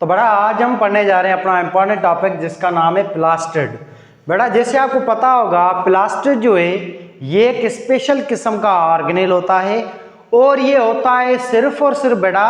तो बेटा आज हम पढ़ने जा रहे हैं अपना इंपॉर्टेंट टॉपिक जिसका नाम है प्लास्टिड। बेटा जैसे आपको पता होगा प्लास्टिड जो है ये एक स्पेशल किस्म का ऑर्गेनेल होता है और ये होता है सिर्फ और सिर्फ बेटा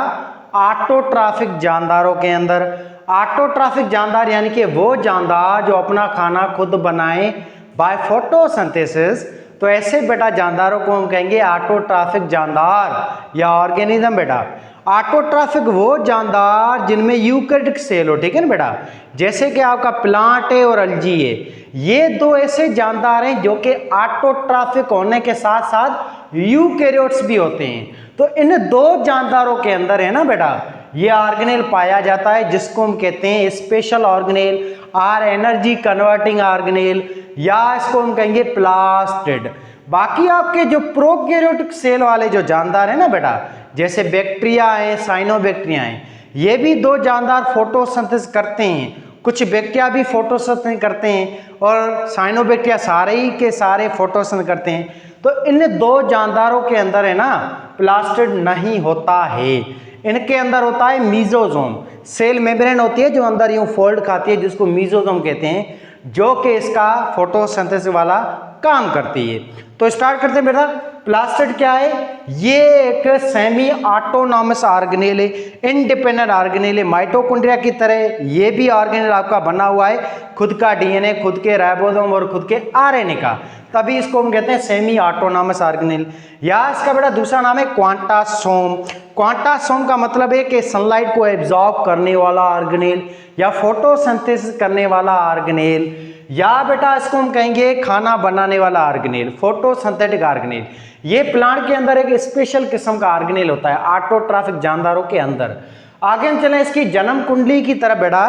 ऑटोट्रॉफिक जानदारों के अंदर। ऑटोट्रॉफिक जानदार यानी कि वो जानदार जो अपना खाना खुद बनाए बाय फोटोसिंथेसिस। तो ऐसे बेटा जानदारों को हम कहेंगे ऑटोट्रॉफिक जानदार या ऑर्गेनिज्म। बेटा ऑटोट्रॉफिक वो जानदार जिनमें यूकैरियोटिक सेल हो, ठीक है ना बेटा, जैसे कि आपका प्लांट है और अलजी है। ये दो ऐसे जानदार हैं जो कि ऑटोट्रॉफिक होने के साथ साथ यूकैरियोट्स भी होते हैं। तो इन दो जानदारों के अंदर है ना बेटा ये ऑर्गेनेल पाया जाता है जिसको हम कहते हैं स्पेशल ऑर्गेनेल और एनर्जी कन्वर्टिंग ऑर्गेनेल या इसको हम कहेंगे प्लास्टिड। बाकी आपके जो प्रोकैरियोटिक सेल वाले जो जानदार है ना बेटा, जैसे बैक्टीरिया है, साइनोबैक्टीरिया हैं, ये भी दो जानदार फोटोसिंथेसिस करते हैं। कुछ बैक्टीरिया भी फोटोसिंथेसिस करते हैं और साइनोबैक्टीरिया सारे ही के सारे फोटोसिंथेसिस करते हैं। तो इन दो जानदारों के अंदर है ना प्लास्टिड नहीं होता है। इनके अंदर होता है मीजोजोम। सेल मेम्ब्रेन होती है जो अंदर यूं फोल्ड खाती है जिसको मीजोजोम कहते हैं, जो कि इसका फोटोसिंथेसिस वाला काम करती है। तो स्टार्ट करते हैं बेटा। प्लास्टिड क्या है? ये एक सेमी ऑटोनॉमस ऑर्गेनेल है, इंडिपेंडेंट ऑर्गेनेल है। माइटोकॉन्ड्रिया की तरह ये भी ऑर्गेनेल आपका बना हुआ है, खुद का डीएनए, खुद के राइबोसोम और खुद के आरएनए का, तभी इसको हम कहते हैं सेमी ऑटोनॉमस ऑर्गेनेल। या इसका बेटा दूसरा नाम है क्वांटासोम। क्वांटासोम का मतलब है कि सनलाइट को एब्जॉर्ब करने वाला ऑर्गेनेल या फोटोसिंथेसिस करने वाला ऑर्गेनेल, या बेटा इसको हम कहेंगे खाना बनाने वाला ऑर्गेनेल, फोटोसिंथेटिक ऑर्गेनेल। ये प्लांट के अंदर एक स्पेशल किस्म का ऑर्गेनेल होता है ऑटोट्रॉफिक जानदारों के अंदर। आगे हम चलें इसकी जन्म कुंडली की तरफ बेटा,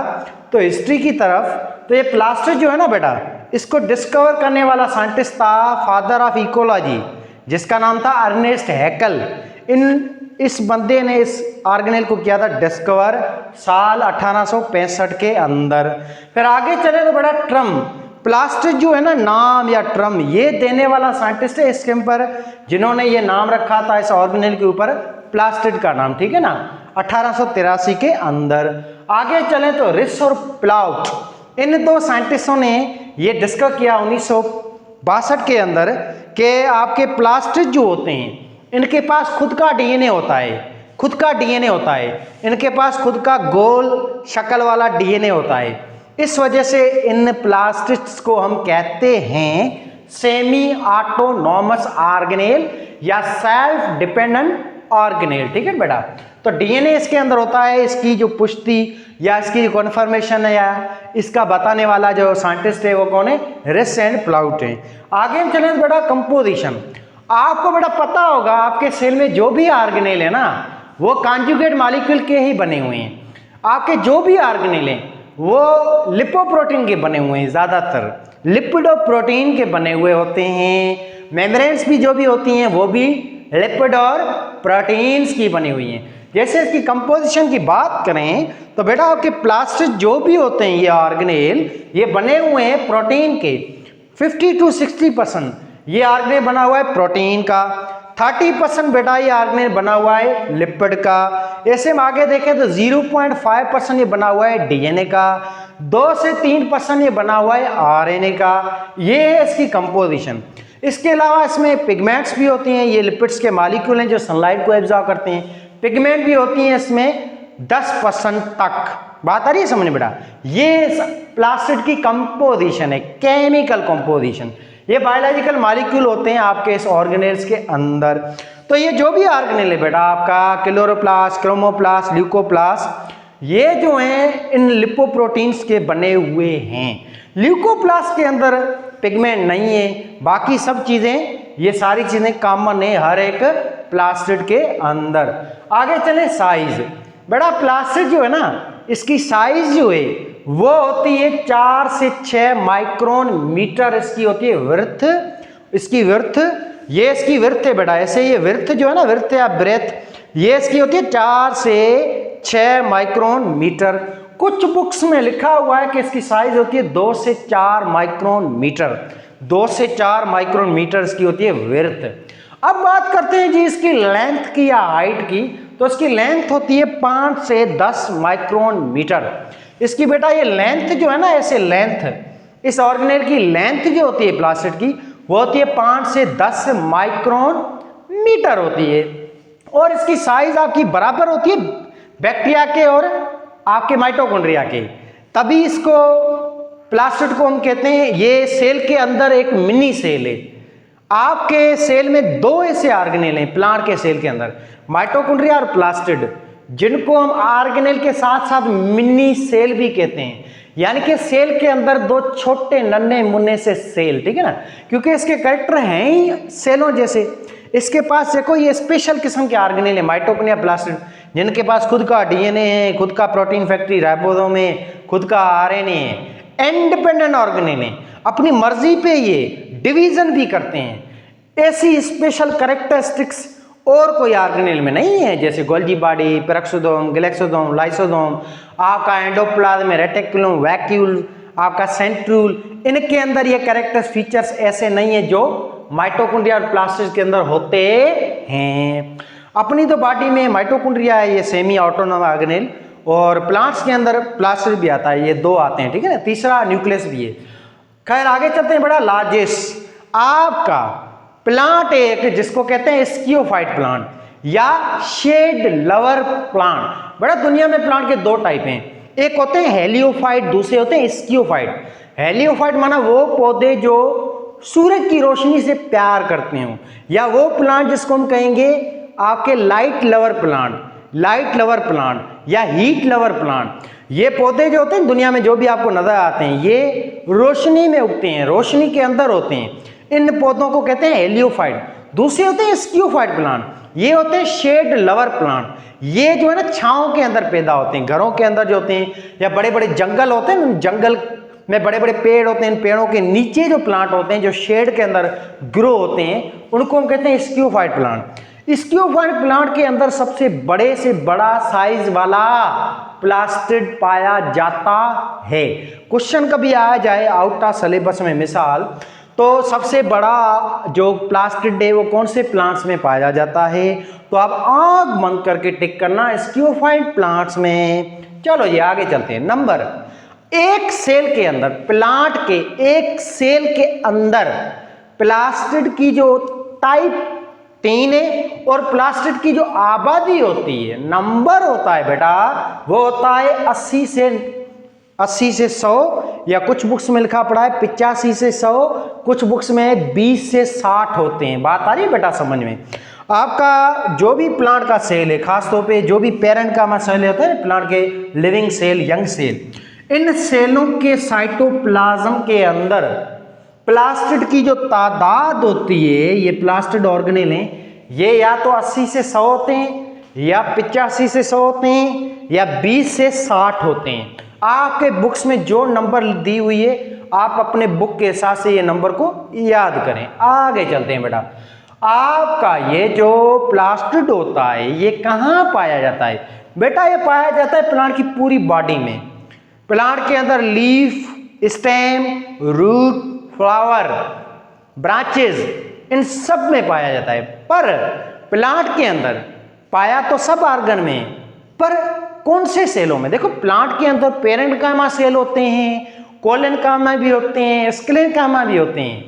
तो हिस्ट्री की तरफ। तो ये प्लास्टिड जो है ना बेटा, इसको डिस्कवर करने वाला साइंटिस्ट था फादर ऑफ इकोलॉजी जिसका नाम था अर्नेस्ट हैकल। इस बंदे ने इस ऑर्गेनेल को किया था डिस्कवर साल 1865 के अंदर। फिर आगे चले तो बेटा ट्रम। प्लास्टिड जो है ना नाम या ट्रम ये देने वाला साइंटिस्ट है इसके ऊपर, जिन्होंने ये नाम रखा था इस ऑर्गेनेल के ऊपर प्लास्टिड का नाम, ठीक है ना, 1883 के अंदर। आगे चले तो रिस और प्लाउट, इन दो साइंटिस्टों ने ये डिस्कवर किया 1962 के अंदर कि आपके प्लास्टिड जो होते हैं इनके पास खुद का डीएनए होता है, खुद का डीएनए होता है, इनके पास खुद का गोल शक्ल वाला डीएनए होता है। इस वजह से इन प्लास्टिड्स को हम कहते हैं सेमी ऑटोनॉमस ऑर्गेनेल या सेल्फ डिपेंडेंट ऑर्गेनेल, ठीक है बेटा। तो डीएनए इसके अंदर होता है, इसकी जो पुष्टि या इसकी कन्फर्मेशन है या इसका बताने वाला जो साइंटिस्ट है वो कौन है? रिस एंड प्लाउट है। आगे हम चलें बेटा कंपोजिशन। आपको बेटा पता होगा आपके सेल में जो भी ऑर्गेनेल है ना वो कॉन्जुगेट मॉलिक्यूल के ही बने हुए हैं। आपके जो भी ऑर्गेनेल हैं वो लिपोप्रोटीन के बने हुए हैं, ज़्यादातर लिपिडोप्रोटीन के बने हुए होते हैं। मेम्ब्रेन्स भी जो भी होती हैं वो भी लिपिड और प्रोटीन्स की बनी हुई हैं। जैसे इसकी कंपोजिशन की बात करें तो बेटा आपके प्लास्टिड जो भी होते हैं ये ऑर्गेनेल ये बने हुए हैं प्रोटीन के। 50 to 60% ये ऑर्गेनेल बना हुआ है प्रोटीन का, 30% बेटा ये ऑर्गेनेल बना हुआ है लिपिड का। ऐसे हम आगे देखें तो 0.5% ये बना हुआ है डीएनए का, 2 से 3% ये बना हुआ है आरएनए का। ये है इसकी कंपोजिशन। इसके अलावा इसमें पिगमेंट्स भी होती हैं, ये लिपिड्स के मॉलिक्यूल हैं जो सनलाइट को एब्जॉर्ब करते हैं। पिगमेंट भी होती हैं इसमें 10% तक। बात आ रही है समझ बेटा? ये प्लास्टिड की कंपोजिशन है, केमिकल कंपोजिशन। ये बायोलॉजिकल मॉलिक्यूल होते हैं आपके इस ऑर्गेनेल्स के अंदर। तो ये जो भी ऑर्गेनेल है बेटा आपका क्लोरोप्लास्ट, क्रोमोप्लास्ट, ल्यूकोप्लास्ट, ये जो हैं इन लिपोप्रोटीन्स के बने हुए हैं। ल्यूकोप्लास्ट के अंदर पिगमेंट नहीं है, बाकी सब चीज़ें ये सारी चीज़ें कॉमन है हर एक प्लास्टिड के अंदर। आगे चले साइज। बेटा प्लास्टिड जो है ना इसकी साइज जो है वो होती है 4 से 6 माइक्रोन मीटर इसकी होती है विड्थ। इसकी विड्थ, ये इसकी विड्थ है बेटा, ऐसे ये विड्थ जो है ना, विड्थ या ब्रेथ, ये इसकी होती है 4 से 6 माइक्रोन मीटर। कुछ बुक्स में लिखा हुआ है कि इसकी साइज होती है 2 से 4 माइक्रोन मीटर, 2 से 4 माइक्रोन मीटर इसकी होती है विड्थ। अब बात करते हैं जी इसकी लेंथ की या हाइट की। तो तो इसकी लेंथ होती है 5 से 10 माइक्रोन मीटर। इसकी बेटा ये लेंथ जो है ना, ऐसे लेंथ इस ऑर्गेनेल की लेंथ जो होती है प्लास्टिड की, वो होती है 5 से 10 माइक्रोन मीटर होती है। और इसकी साइज आपकी बराबर होती है बैक्टीरिया के और आपके माइटोकॉन्ड्रिया के। तभी इसको प्लास्टिड को हम कहते हैं, ये सेल के अंदर एक मिनी सेल है। आपके सेल में 2 ऐसे ऑर्गेनेल हैं प्लांट के सेल के अंदर, माइटोकॉन्ड्रिया और प्लास्टिड, जिनको हम ऑर्गेनेल के साथ साथ मिनी सेल भी कहते हैं। यानी कि सेल के अंदर 2 छोटे नन्हे मुन्ने से सेल, ठीक है ना, क्योंकि इसके कैरेक्टर हैं ही सेलों जैसे। इसके पास देखो ये स्पेशल किस्म के ऑर्गेनेल है माइटोकॉन्ड्रिया प्लास्टिड, जिनके पास खुद का डीएनए है, खुद का प्रोटीन फैक्ट्री राइबोसोम है, खुद का आरएनए है। इंडिपेंडेंट ऑर्गेनेल है, अपनी मर्जी पे ये डिवीजन भी करते हैं। ऐसी स्पेशल कैरेक्टरिस्टिक्स और कोई ऑर्गेनेल में नहीं है, जैसे गोल्जी बॉडी, पेरोक्सोसोम, गैलेक्सोसोम, लाइसोसोम, आपका एंडोप्लाज्म, रेटिकुलम, वैक्यूल, आपका सेंट्रूल, इनके अंदर ये कैरेक्टर्स फीचर्स ऐसे नहीं है जो माइटोकॉन्ड्रिया और प्लास्टिड के अंदर होते हैं। अपनी तो बॉडी में माइटोकॉन्ड्रिया है, ये सेमी ऑटोनोमस ऑर्गेनेल, और प्लांट्स के अंदर प्लास्टिड भी आता है, ये 2 आते हैं, ठीक है ना, तीसरा न्यूक्लियस भी है। खैर आगे चलते हैं। बड़ा लार्जेस्ट आपका प्लांट एक जिसको कहते हैं स्कियोफाइट प्लांट या शेड लवर प्लांट। बड़ा दुनिया में प्लांट के 2 टाइप हैं, एक होते हैं हेलियोफाइट, दूसरे होते हैं स्कियोफाइट। हेलियोफाइट माना वो पौधे जो सूरज की रोशनी से प्यार करते हो, या वो प्लांट जिसको हम कहेंगे आपके light lover plant, light lover plant या हीट लवर प्लांट। ये पौधे जो होते हैं दुनिया में जो भी आपको नजर आते हैं, ये रोशनी में उगते हैं, रोशनी के अंदर होते हैं। इन पौधों को कहते हैं हेलियोफाइट। दूसरे होते हैं स्कियोफाइट प्लांट, ये होते हैं शेड लवर प्लांट। ये जो है ना छांव के अंदर पैदा होते हैं, घरों के अंदर जो होते हैं, या बड़े बड़े जंगल होते हैं, जंगल में बड़े बड़े पेड़ होते हैं, इन पेड़ों के नीचे जो प्लांट होते हैं जो शेड के अंदर ग्रो होते हैं, उनको हम कहते हैं स्कियोफाइट प्लांट। स्कियोफाइट प्लांट के अंदर सबसे बड़े से बड़ा साइज वाला प्लास्टिड पाया जाता है। क्वेश्चन कभी आ जाए आउट ऑफ सिलेबस में मिसाल, तो सबसे बड़ा जो प्लास्टिड है वो कौन से प्लांट्स में पाया जाता है, तो आप आंख बंद करके टिक करना स्कियोफाइट प्लांट्स में। चलो ये आगे चलते हैं। नंबर, एक सेल के अंदर, प्लांट के एक सेल के अंदर प्लास्टिड की जो टाइप 3 है, और प्लास्टिड की जो आबादी होती है, नंबर होता है बेटा, वो होता है 80 से 100, या कुछ बुक्स में लिखा पड़ा है 85 से 100, कुछ बुक्स में 20 से 60 होते हैं। बात आ रही है बेटा समझ में? आपका जो भी प्लांट का सेल है, खासतौर पे जो भी पेरेंट का सेल होता है प्लांट के, लिविंग सेल, यंग सेल, इन सेलों के साइटोप्लाज्म के अंदर प्लास्टिड की जो तादाद होती है, ये प्लास्टिड ऑर्गेनेल हैं, ये या तो 80 से 100 होते हैं, या 85 से 100 होते हैं, या 20 से 60 होते हैं। आपके बुक्स में जो नंबर दी हुई है, आप अपने बुक के हिसाब से ये नंबर को याद करें। आगे चलते हैं बेटा। आपका ये जो प्लास्टिड होता है, ये कहाँ पाया जाता है बेटा? ये पाया जाता है प्लांट की पूरी बॉडी में। प्लांट के अंदर leaf, stem, root, flower, branches, इन सब में पाया जाता है। पर प्लांट के अंदर पाया तो सब ऑर्गन में, पर कौन से सेलों में? देखो प्लांट के अंदर पेरेंटकाइमा सेल होते हैं, कोलेनकाइमा भी होते हैं, स्क्लेनकाइमा भी होते हैं।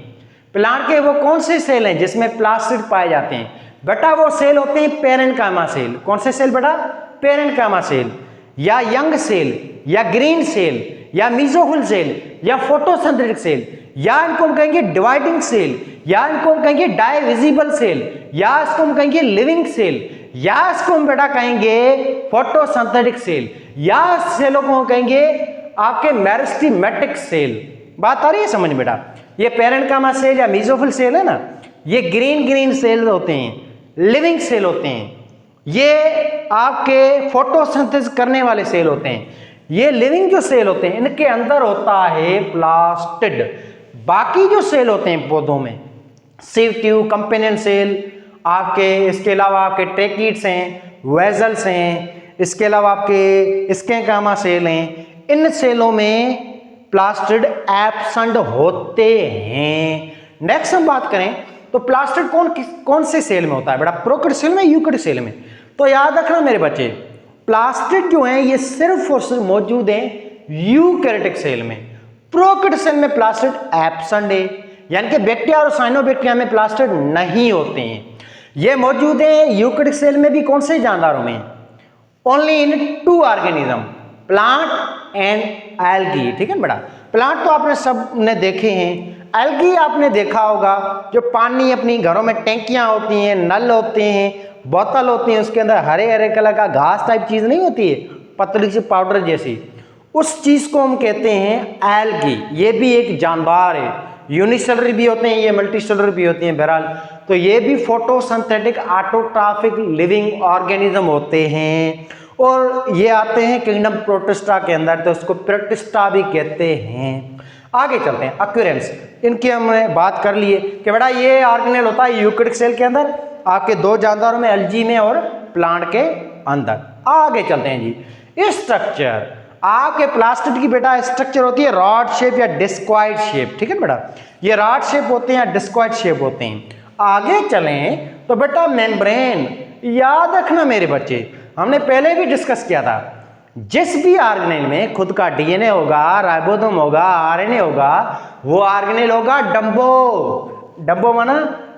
प्लांट के वो कौन से सेल हैं जिसमें प्लास्टिड पाए जाते हैं? बेटा वो सेल होते हैं पेरेंटकाइमा सेल। कौन से सेल बेटा? पेरेंटकाइमा सेल, या यंग सेल, या ग्रीन सेल, या मीजोफिल सेल, या फोटोसिंथेटिक सेल, या इनको हम कहेंगे डिवाइडिंग सेल, या इनको हम कहेंगे डाइविजिबल सेल, या इसको हम कहेंगे लिविंग सेल, या इसको हम बेटा कहेंगे फोटोसिंथेटिक सेल, या सेलों को हम कहेंगे आपके मेरिस्टेमेटिक सेल। बात आ रही है समझ बेटा? ये पेरेंटकाइमा सेल या मीजोफिल सेल है ना, ये ग्रीन सेल होते हैं, लिविंग सेल होते हैं। ये आपके फोटोसिंथेसिस करने वाले सेल होते हैं। ये लिविंग जो सेल होते हैं, इनके अंदर होता है प्लास्टिड। बाकी जो सेल होते हैं पौधों में, सिव ट्यूब, कंपेनियन सेल, आपके इसके अलावा आपके ट्रेकिड्स हैं, वेजल्स हैं, इसके अलावा आपके स्केंकामा सेल हैं, इन सेलों में प्लास्टिड एब्सेंट होते हैं। नेक्स्ट हम बात करें तो प्लास्टिड कौन से सेल में होता है बेटा? प्रोकैरियोटिक सेल में, यूकैरियोटिक सेल में? तो याद रखना मेरे बच्चे, प्लास्टिड जो है ये सिर्फ और सिर्फ मौजूद है यूकैरियोटिक सेल में। प्रोकैरियोटिक सेल में प्लास्टिड एब्सेंट है, यानी कि बैक्टीरिया और साइनोबैक्टीरिया में प्लास्टिड नहीं होते हैं। ये मौजूद है यूकैरियोटिक सेल में भी कौन से जानदारों में? Only in 2 organism, plant and algae. ठीक है बेटा, प्लांट तो आपने सब ने देखे हैं, एल्गी आपने देखा होगा, जो पानी अपनी घरों में टैंकियां होती हैं, नल होते हैं, बोतल होती है, उसके अंदर हरे हरे कलर का घास टाइप चीज नहीं होती है, पतली सी पाउडर जैसी, उस चीज को हम कहते हैं एल्गी। ये भी एक जानदार है, यूनिसेलुलर भी होते हैं, ये मल्टीसेलुलर भी होते हैं। बहरहाल तो ये भी फोटोसिंथेटिक ऑटोट्रॉफिक लिविंग ऑर्गेनिज्म होते हैं, और ये आते हैं किंगडम प्रोटिस्टा के अंदर, तो उसको प्रोटिस्टा भी कहते हैं। आगे चलते हैं, अक्यूरेंस, इनकी हमने बात कर लिए कि बेटा ये ऑर्गेनेल होता है यूकैरियोटिक सेल के अंदर, आपके 2 जानदारों में, एल्गी में और प्लांट के अंदर। आगे चलते हैं जी, स्ट्रक्चर। आपके प्लास्टिड की बेटा स्ट्रक्चर होती है रॉड शेप या डिस्क्वाइड शेप। ठीक है बेटा, ये रॉड शेप होते हैं या डिस्क्वाइड शेप होते हैं। आगे चलें तो बेटा मेम्ब्रेन, याद रखना मेरे बच्चे, हमने पहले भी डिस्कस किया था, जिस भी ऑर्गेनेल में खुद का डीएनए होगा, राइबोसोम होगा, आरएनए होगा, वो ऑर्गेनेल होगा डम्बो। डम्बो माना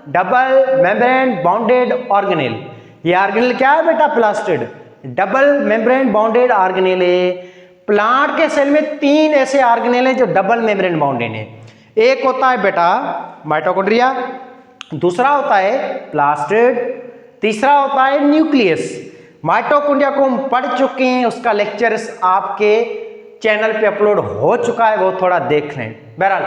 डबल मेम्ब्रेन बाउंडेड ऑर्गेनेल। ये ऑर्गेनेल क्या है बेटा? Plastid, double membrane bounded organelle है। प्लांट के सेल में 3 ऐसे ऑर्गेनेल हैं जो डबल मेम्ब्रेन बाउंडेड है। एक होता है बेटा माइटोकॉन्ड्रिया, दूसरा होता है प्लास्टिड, तीसरा होता है न्यूक्लियस। माइटोकॉन्ड्रिया को हम पढ़ चुके हैं, उसका लेक्चर आपके चैनल पे अपलोड हो चुका है, वो थोड़ा देख लें। बहरहाल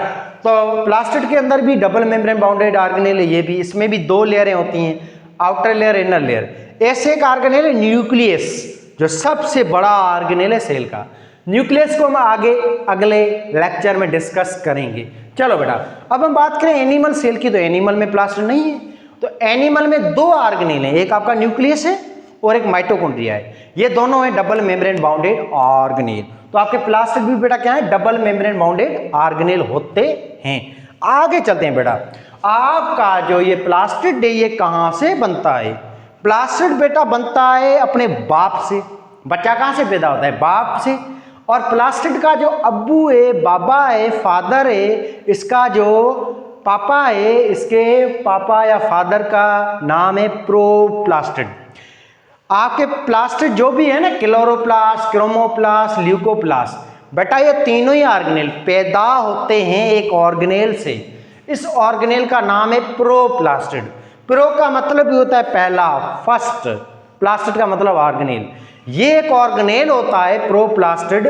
तो प्लास्टिड के अंदर भी डबल मेम्ब्रेन बाउंडेड ऑर्गेनेल है, ये भी, इसमें भी 2 लेयरें होती हैं, आउटर लेयर, इनर लेयर। ऐसे एक ऑर्गेनेल है न्यूक्लियस, जो सबसे बड़ा ऑर्गेनेल है सेल का। न्यूक्लियस को हम आगे अगले लेक्चर में डिस्कस करेंगे। चलो बेटा, अब हम बात करें एनिमल सेल की, तो एनिमल में प्लास्टिड नहीं है, तो एनिमल में 2 ऑर्गेनेल हैं, एक आपका न्यूक्लियस है और एक माइटोकॉन्ड्रिया है। ये दोनों है डबल मेम्ब्रेन बाउंडेड ऑर्गेनेल। तो आपके प्लास्टिड भी बेटा क्या है? डबल मेम्ब्रेन बाउंडेड ऑर्गेनेल होते हैं। आगे चलते हैं बेटा, आपका जो ये प्लास्टिड है ये कहां से बनता है? प्लास्टिड बेटा बनता है अपने बाप से। बच्चा कहां से पैदा होता है? बाप से। और प्लास्टिड का जो अब्बू है, बाबा है, फादर है, इसका जो पापा है, इसके पापा या फादर का नाम है प्रोप्लास्टिड। आपके प्लास्टिड जो भी है ना, क्लोरोप्लास्ट, क्रोमोप्लास्ट, ल्यूकोप्लास्ट, बेटा ये तीनों ही ऑर्गेनेल पैदा होते हैं एक ऑर्गेनेल से। इस ऑर्गेनेल का नाम है प्रोप्लास्टिड। प्रो का मतलब भी होता है पहला, फर्स्ट, प्लास्टिड का मतलब ऑर्गेनेल। ये एक ऑर्गेनेल होता है प्रोप्लास्टिड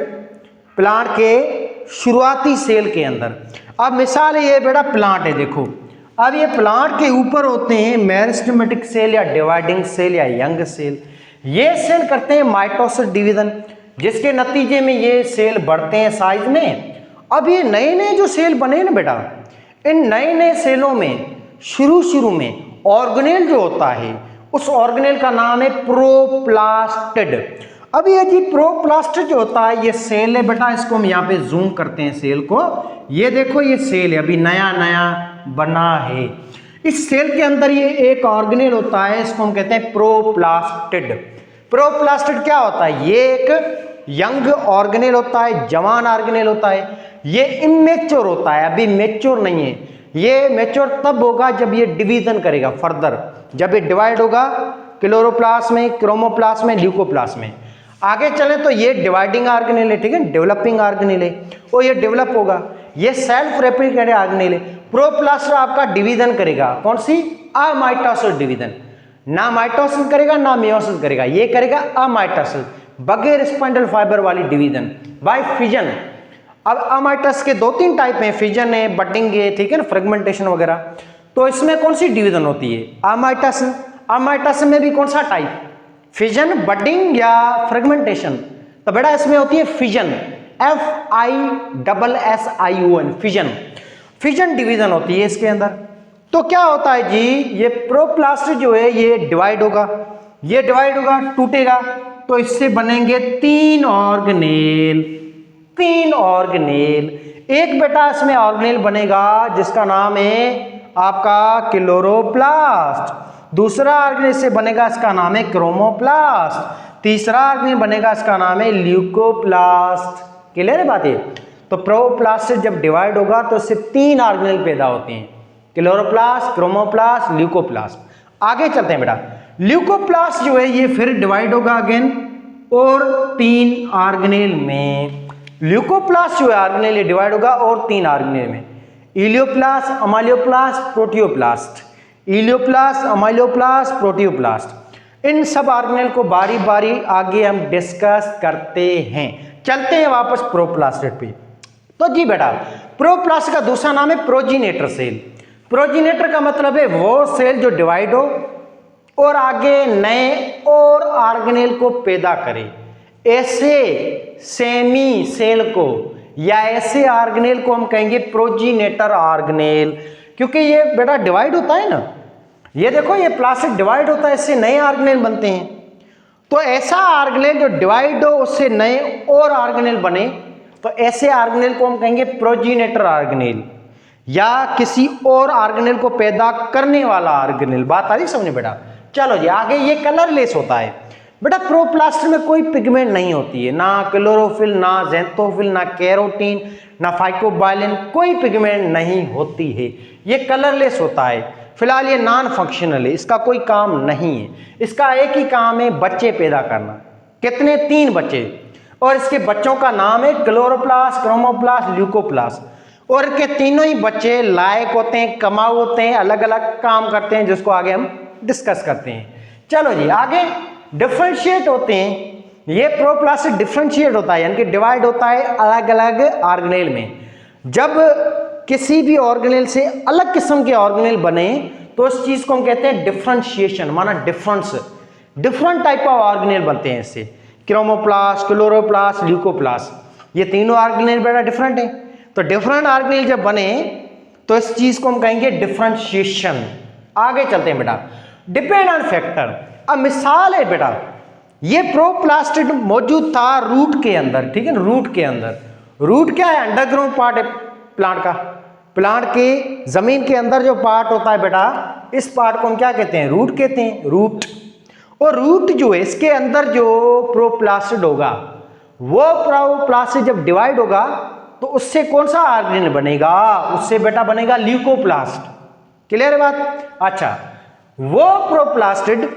प्लांट के शुरुआती सेल के अंदर। अब मिसाल है, ये बेटा प्लांट है, देखो अब ये प्लांट के ऊपर होते हैं मेरिस्टेमेटिक सेल या डिवाइडिंग सेल या यंग सेल। ये सेल करते हैं माइटोसिस डिवीजन, जिसके नतीजे में ये सेल बढ़ते हैं साइज में। अब ये नए नए जो सेल बने ना बेटा, इन नए नए सेलों में शुरू में ऑर्गेनेल जो होता है, उस ऑर्गेनेल का नाम है प्रोप्लास्टिड। अब ये जी प्रोप्लास्टिड जो होता है, ये सेल है बेटा, इसको हम यहाँ पे जूम करते हैं सेल को। ये देखो ये सेल है, अभी नया नया बना है। इस सेल के अंदर ये एक ऑर्गेनेल होता है, इसको हम कहते हैं प्रोप्लास्टिड। प्रोप्लास्टिड क्या होता है? ये एक यंग ऑर्गेनेल होता है, जवान ऑर्गेनेल होता है। ये इमेच्योर होता है, अभी मेच्योर नहीं है। ये मेच्योर तब होगा जब ये डिवीजन करेगा फर्दर, जब ये डिवाइड होगा क्लोरोप्लास्ट में, क्रोमोप्लास्ट में, ल्यूकोप्लास्ट में। आगे चले तो ये डिवाइडिंग ऑर्गेनेल है, ठीक है, डेवलपिंग ऑर्गेनेल है, और ये डेवलप होगा। ये सेल्फ रेप्लिकेटिंग ऑर्गेनेल है। प्रोप्लास्टिड आपका डिवीजन करेगा, कौन सी? अमाइटोसिस डिवीजन। ना माइटोसिस करेगा ना मियोसिस करेगा, ये करेगा अमाइटोसिस, बगैर स्पाइंडल फाइबर वाली डिवीजन बाय फिजन। अब अमाइटस के 2-3 टाइप हैं, फिजन है, बडिंग है, ठीक है ना, फ्रेगमेंटेशन वगैरह। तो इसमें कौन सी डिवीजन होती है? अमाइटस। अमाइटस में भी कौन सा टाइप? फिजन, बडिंग या फ्रेगमेंटेशन? तो बेटा इसमें होती है fission, FISSION, fission. Fission division होती है इसके अंदर। तो क्या होता है जी, ये प्रोप्लास्टिड जो है ये डिवाइड होगा, ये डिवाइड होगा, टूटेगा, तो इससे बनेंगे 3 ऑर्गेनेल। 3 ऑर्गेनेल। एक बेटा इसमें ऑर्गेनेल बनेगा जिसका नाम है आपका क्लोरोप्लास्ट, दूसरा ऑर्गेनेल से बनेगा, इसका नाम है क्रोमोप्लास्ट। तीसरा ऑर्गेनेल बनेगा, इसका नाम है ल्यूकोप्लास्ट। क्लियर है बात ये? तो प्रोप्लास्ट से जब डिवाइड होगा तो इससे 3 ऑर्गेनेल पैदा होते हैं, क्लोरोप्लास्ट, क्रोमोप्लास्ट, ल्यूकोप्लास्ट। आगे चलते हैं बेटा। ल्यूकोप्लास्ट जो है ये फिर डिवाइड होगा अगेन और 3 ऑर्गेनेल में। ल्यूकोप्लास्ट जो है ऑर्गेनेल ये डिवाइड होगा और 3 ऑर्गेनेल में, elaioplast, amyloplast, proteoplast. Elaioplast, amyloplast, proteoplast. इन सब ऑर्गेनेल को बारी बारी आगे हम डिस्कस करते हैं। चलते हैं वापस प्रोप्लास्टिड पे। तो जी बेटा, प्रोप्लास्ट का दूसरा नाम है प्रोजीनेटर सेल। प्रोजीनेटर का मतलब है वो सेल जो डिवाइड हो और आगे नए और ऑर्गेनेल को पैदा करे। ऐसे सेमी सेल को या ऐसे ऑर्गेनेल को हम कहेंगे प्रोजीनेटर ऑर्गेनेल, क्योंकि ये बेटा डिवाइड होता है ना, ये देखो ये प्लास्टिड डिवाइड होता है, इससे नए ऑर्गेनेल बनते हैं। तो ऐसा ऑर्गेनेल जो डिवाइड हो उससे नए और ऑर्गेनेल बने, तो ऐसे ऑर्गेनेल को हम कहेंगे प्रोजीनेटर ऑर्गेनेल या किसी और ऑर्गेनेल को पैदा करने वाला ऑर्गेनेल। बात आ रही समझे बेटा? चलो जी आगे। ये कलरलेस होता है बेटा। प्रोप्लास्ट में कोई पिगमेंट नहीं होती है, ना क्लोरोफिल, ना ज़ैंथोफिल, ना कैरोटीन, ना फाइकोबाइलिन, कोई पिगमेंट नहीं होती है। ये कलरलेस होता है। फिलहाल ये नॉन फंक्शनल है, इसका कोई काम नहीं है। इसका एक ही काम है, बच्चे पैदा करना। कितने? 3 बच्चे। और इसके बच्चों का नाम है क्लोरोप्लास्ट, क्रोमोप्लास्ट, ल्यूकोप्लास्ट। और इनके तीनों ही बच्चे लायक होते हैं, कमाऊ होते हैं, अलग अलग काम करते हैं, जिसको आगे हम डिस्कस करते हैं। चलो जी आगे। डिफरेंशिएट होते हैं। ये प्रोप्लास्टिड डिफरेंशिएट होता है, यानी कि डिवाइड होता है अलग अलग ऑर्गेनेल में। जब किसी भी ऑर्गेनेल से अलग किस्म के ऑर्गेनेल बने तो इस चीज को हम कहते हैं डिफरेंशिएशन, माना difference. Different type of organelle बनते हैं इससे। क्रोमोप्लास्ट, क्लोरोप्लास्ट, ल्यूकोप्लास्ट, ये तीनों ऑर्गेनेल बेटा डिफरेंट है। तो डिफरेंट ऑर्गेनेल जब बने तो इस चीज को हम कहेंगे डिफरेंशिएशन। आगे चलते हैं बेटा। Depend on factor. अब मिसाल है बेटा, ये प्रोप्लास्टिड मौजूद था रूट के अंदर, ठीक है ना? रूट के अंदर, रूट क्या है? अंडरग्राउंड पार्ट है प्लांट का। प्लांट के जमीन के अंदर जो पार्ट होता है बेटा, इस पार्ट को हम क्या कहते हैं? रूट कहते हैं, रूट। और रूट जो है इसके अंदर जो प्रोप्लास्टिड होगा, वो प्रोप्लास्टिड जब डिवाइड होगा तो उससे कौन सा ऑर्गेनेल बनेगा? उससे बेटा बनेगा ल्यूकोप्लास्ट। क्लियर है बात? अच्छा, वो प्रोप्लास्टिड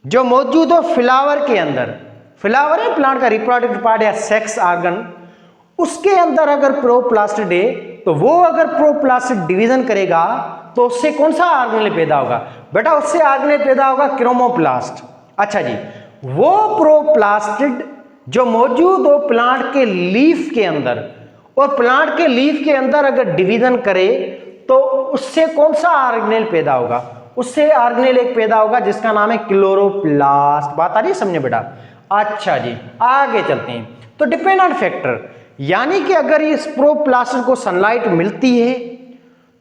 जो मौजूद हो फ्लावर के अंदर, फ्लावर है प्लांट का रिप्रोडक्टिव पार्ट या सेक्स ऑर्गन, उसके अंदर अगर प्रोप्लास्टिड है तो वो अगर प्रोप्लास्टिड डिवीजन करेगा तो उससे कौन सा ऑर्गेनेल पैदा होगा? बेटा उससे ऑर्गेनेल पैदा होगा क्रोमोप्लास्ट। अच्छा जी, वो प्रोप्लास्टिड जो मौजूद हो प्लांट के लीफ के अंदर, और प्लांट के लीफ के अंदर अगर डिवीजन करे तो उससे कौन सा ऑर्गेनेल पैदा होगा? उससे ऑर्गेनेल एक पैदा होगा जिसका नाम है क्लोरोप्लास्ट। बात आ रही है समझे बेटा? अच्छा जी आगे चलते हैं। तो डिपेंड ऑन फैक्टर, यानी कि अगर इस प्रोप्लास्ट को सनलाइट मिलती है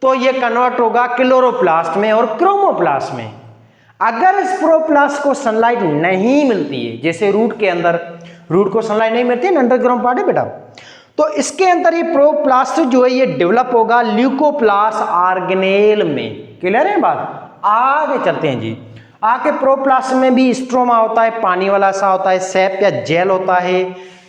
तो ये कन्वर्ट होगा क्लोरोप्लास्ट में और क्रोमोप्लास्ट में। अगर इस प्रोप्लास्ट को सनलाइट नहीं मिलती है, जैसे रूट के अंदर, रूट को सनलाइट नहीं मिलती है, अंडरग्राउंड पार्ट है बेटा, तो इसके अंदर ये प्रोप्लास्ट जो है ये डेवलप होगा ल्यूकोप्लास्ट ऑर्गेनेल में। क्लियर है बात? आगे चलते हैं जी। आगे प्रोप्लास्ट में भी स्ट्रोमा होता है, पानी वाला सा होता है, सेप या जेल होता है।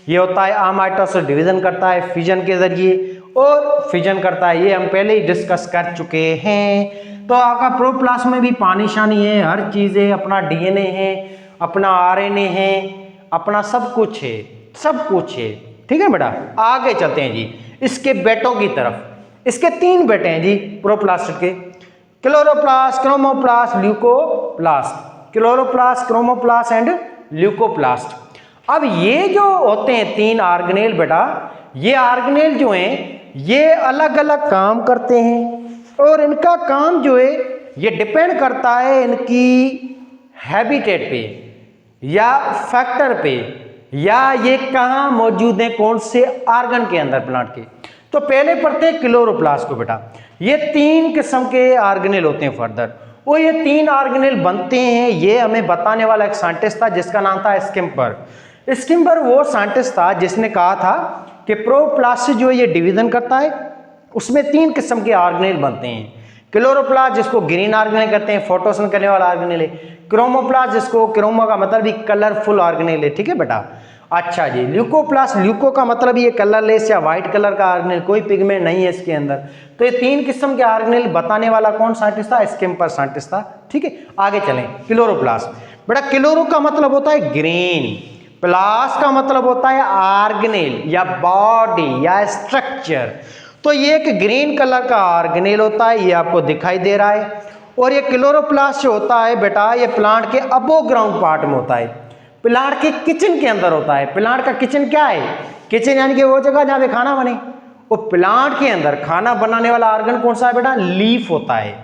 ये होता है आमाइटोसिस डिवीजन करता है फिजन के जरिए और फिजन करता है, ये हम पहले ही डिस्कस कर चुके हैं। तो आपका प्रोप्लास्ट में भी पानी शानी है, हर चीज़ है, अपना डीएनए है, अपना आरएनए है, अपना सब कुछ है, सब कुछ है। ठीक है बेटा? आगे चलते हैं जी इसके बेटों की तरफ। इसके 3 बेटे हैं जी प्रोप्लास्ट के, chloroplast, chromoplast, leucoplast. Chloroplast, chromoplast and leucoplast. अब ये जो होते हैं 3 ऑर्गेनेल बेटा, ये ऑर्गेनेल जो हैं ये अलग अलग काम करते हैं और इनका काम जो है ये डिपेंड करता है इनकी हैबिटेट पे या फैक्टर पे, या ये कहाँ मौजूद है, कौन से ऑर्गन के अंदर प्लांट के। तो पहले पढ़ते हैं क्लोरोप्लास्ट को बेटा। ये 3 किस्म के ऑर्गेनेल होते हैं फर्दर, वो ये 3 ऑर्गेनेल बनते हैं। ये हमें बताने वाला एक साइंटिस्ट था जिसका नाम था स्किम्पर। स्किम्पर वो साइंटिस्ट था जिसने कहा था कि प्रोप्लास्ट जो ये डिवीजन करता है उसमें 3 किस्म के ऑर्गेनेल बनते हैं। क्लोरोप्लास्ट जिसको ग्रीन ऑर्गेनेल कहते हैं, फोटोसन करने वाला ऑर्गेनेल है। क्रोमोप्लास्ट जिसको क्रोमो का मतलब भी कलरफुल ऑर्गेनेल है, ठीक है बेटा। अच्छा जी, ल्यूकोप्लास्ट, ल्यूको का मतलब ये कलरलेस या व्हाइट कलर का ऑर्गेनेल, कोई पिगमेंट नहीं है इसके अंदर। तो ये 3 किस्म के ऑर्गेनेल बताने वाला कौन साइंटिस्ट था? स्किम्पर साइंटिस्ट था, ठीक है। आगे चलें, क्लोरोप्लास्ट बेटा, क्लोरो का मतलब होता है ग्रीन, प्लास्ट का मतलब होता है ऑर्गेनेल या बॉडी या स्ट्रक्चर। तो ये एक ग्रीन कलर का ऑर्गेनेल होता है, ये आपको दिखाई दे रहा है। और ये क्लोरोप्लास्ट जो होता है बेटा, ये प्लांट के अबो ग्राउंड पार्ट में होता है, प्लांट के किचन के अंदर होता है। प्लांट का किचन क्या है? किचन यानी कि वो जगह जहां पे खाना बने। वो प्लांट के अंदर खाना बनाने वाला ऑर्गन कौन सा है बेटा? लीफ होता है,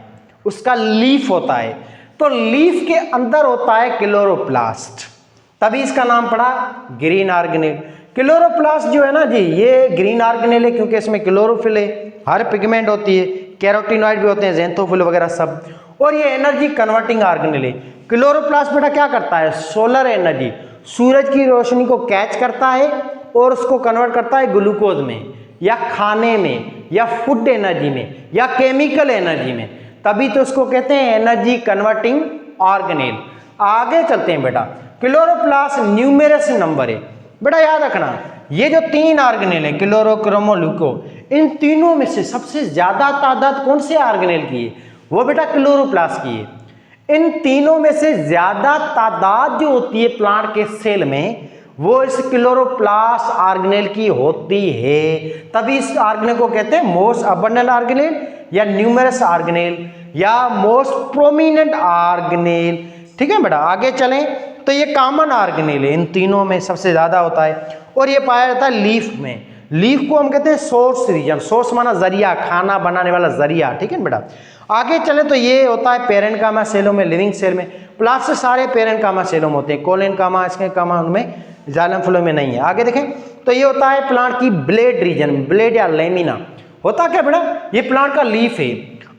उसका लीफ होता है। तो लीफ के अंदर होता है क्लोरोप्लास्ट, तभी इसका नाम पड़ा ग्रीन ऑर्गेनेल। क्लोरोप्लास्ट जो है ना जी, ये ग्रीन ऑर्गेनेल है क्योंकि इसमें क्लोरोफिल है, हर पिगमेंट होती है, कैरोटीनॉइड भी होते हैं, ज़ैंथोफिल वगैरह सब। और ये एनर्जी कन्वर्टिंग ऑर्गेनेल है। क्लोरोप्लास्ट बेटा क्या करता है? सोलर एनर्जी, सूरज की रोशनी को कैच करता है और उसको कन्वर्ट करता है ग्लूकोज में, या खाने में, या फूड एनर्जी में, या केमिकल एनर्जी में, तभी तो उसको कहते हैं एनर्जी कन्वर्टिंग ऑर्गेनेल। आगे चलते हैं बेटा, क्लोरोप्लास्ट न्यूमेरस नंबर है बेटा, याद रखना। ये जो 3 ऑर्गेनेल है, क्लोरो, क्रोमो, ल्यूको, इन तीनों में से सबसे ज्यादा तादाद कौन से ऑर्गेनेल की है? वो बेटा क्लोरोप्लास्ट की है। इन तीनों में से ज्यादा तादाद जो होती है प्लांट के सेल में, वो इस क्लोरोप्लास्ट ऑर्गेनेल की होती है, तभी इस ऑर्गेनेल को कहते हैं मोस्ट अबंडेंट ऑर्गेनेल, या न्यूमेरस ऑर्गेनेल, या मोस्ट प्रोमिनेंट ऑर्गेनेल, ठीक है बेटा। आगे चलें तो ये कॉमन ऑर्गेनेल है, इन तीनों में सबसे ज्यादा होता है, और ये पाया जाता है लीफ में। लीफ को हम कहते हैं सोर्स रीजन, सोर्स माना जरिया, खाना बनाने वाला जरिया, ठीक है बेटा। आगे चले तो ये होता है पेरेन्कामा सेलों में, लिविंग सेल में। प्लास्ट सारे पेरेन्कामा सेलों में होते हैं, कोलेनकामा, स्केन्कामा उनमें, जाइलम फ्लो में नहीं है। आगे देखें तो ये होता है प्लांट की ब्लेड रीजन, ब्लेड या लेमिना। होता क्या बेटा? ये प्लांट का लीफ है।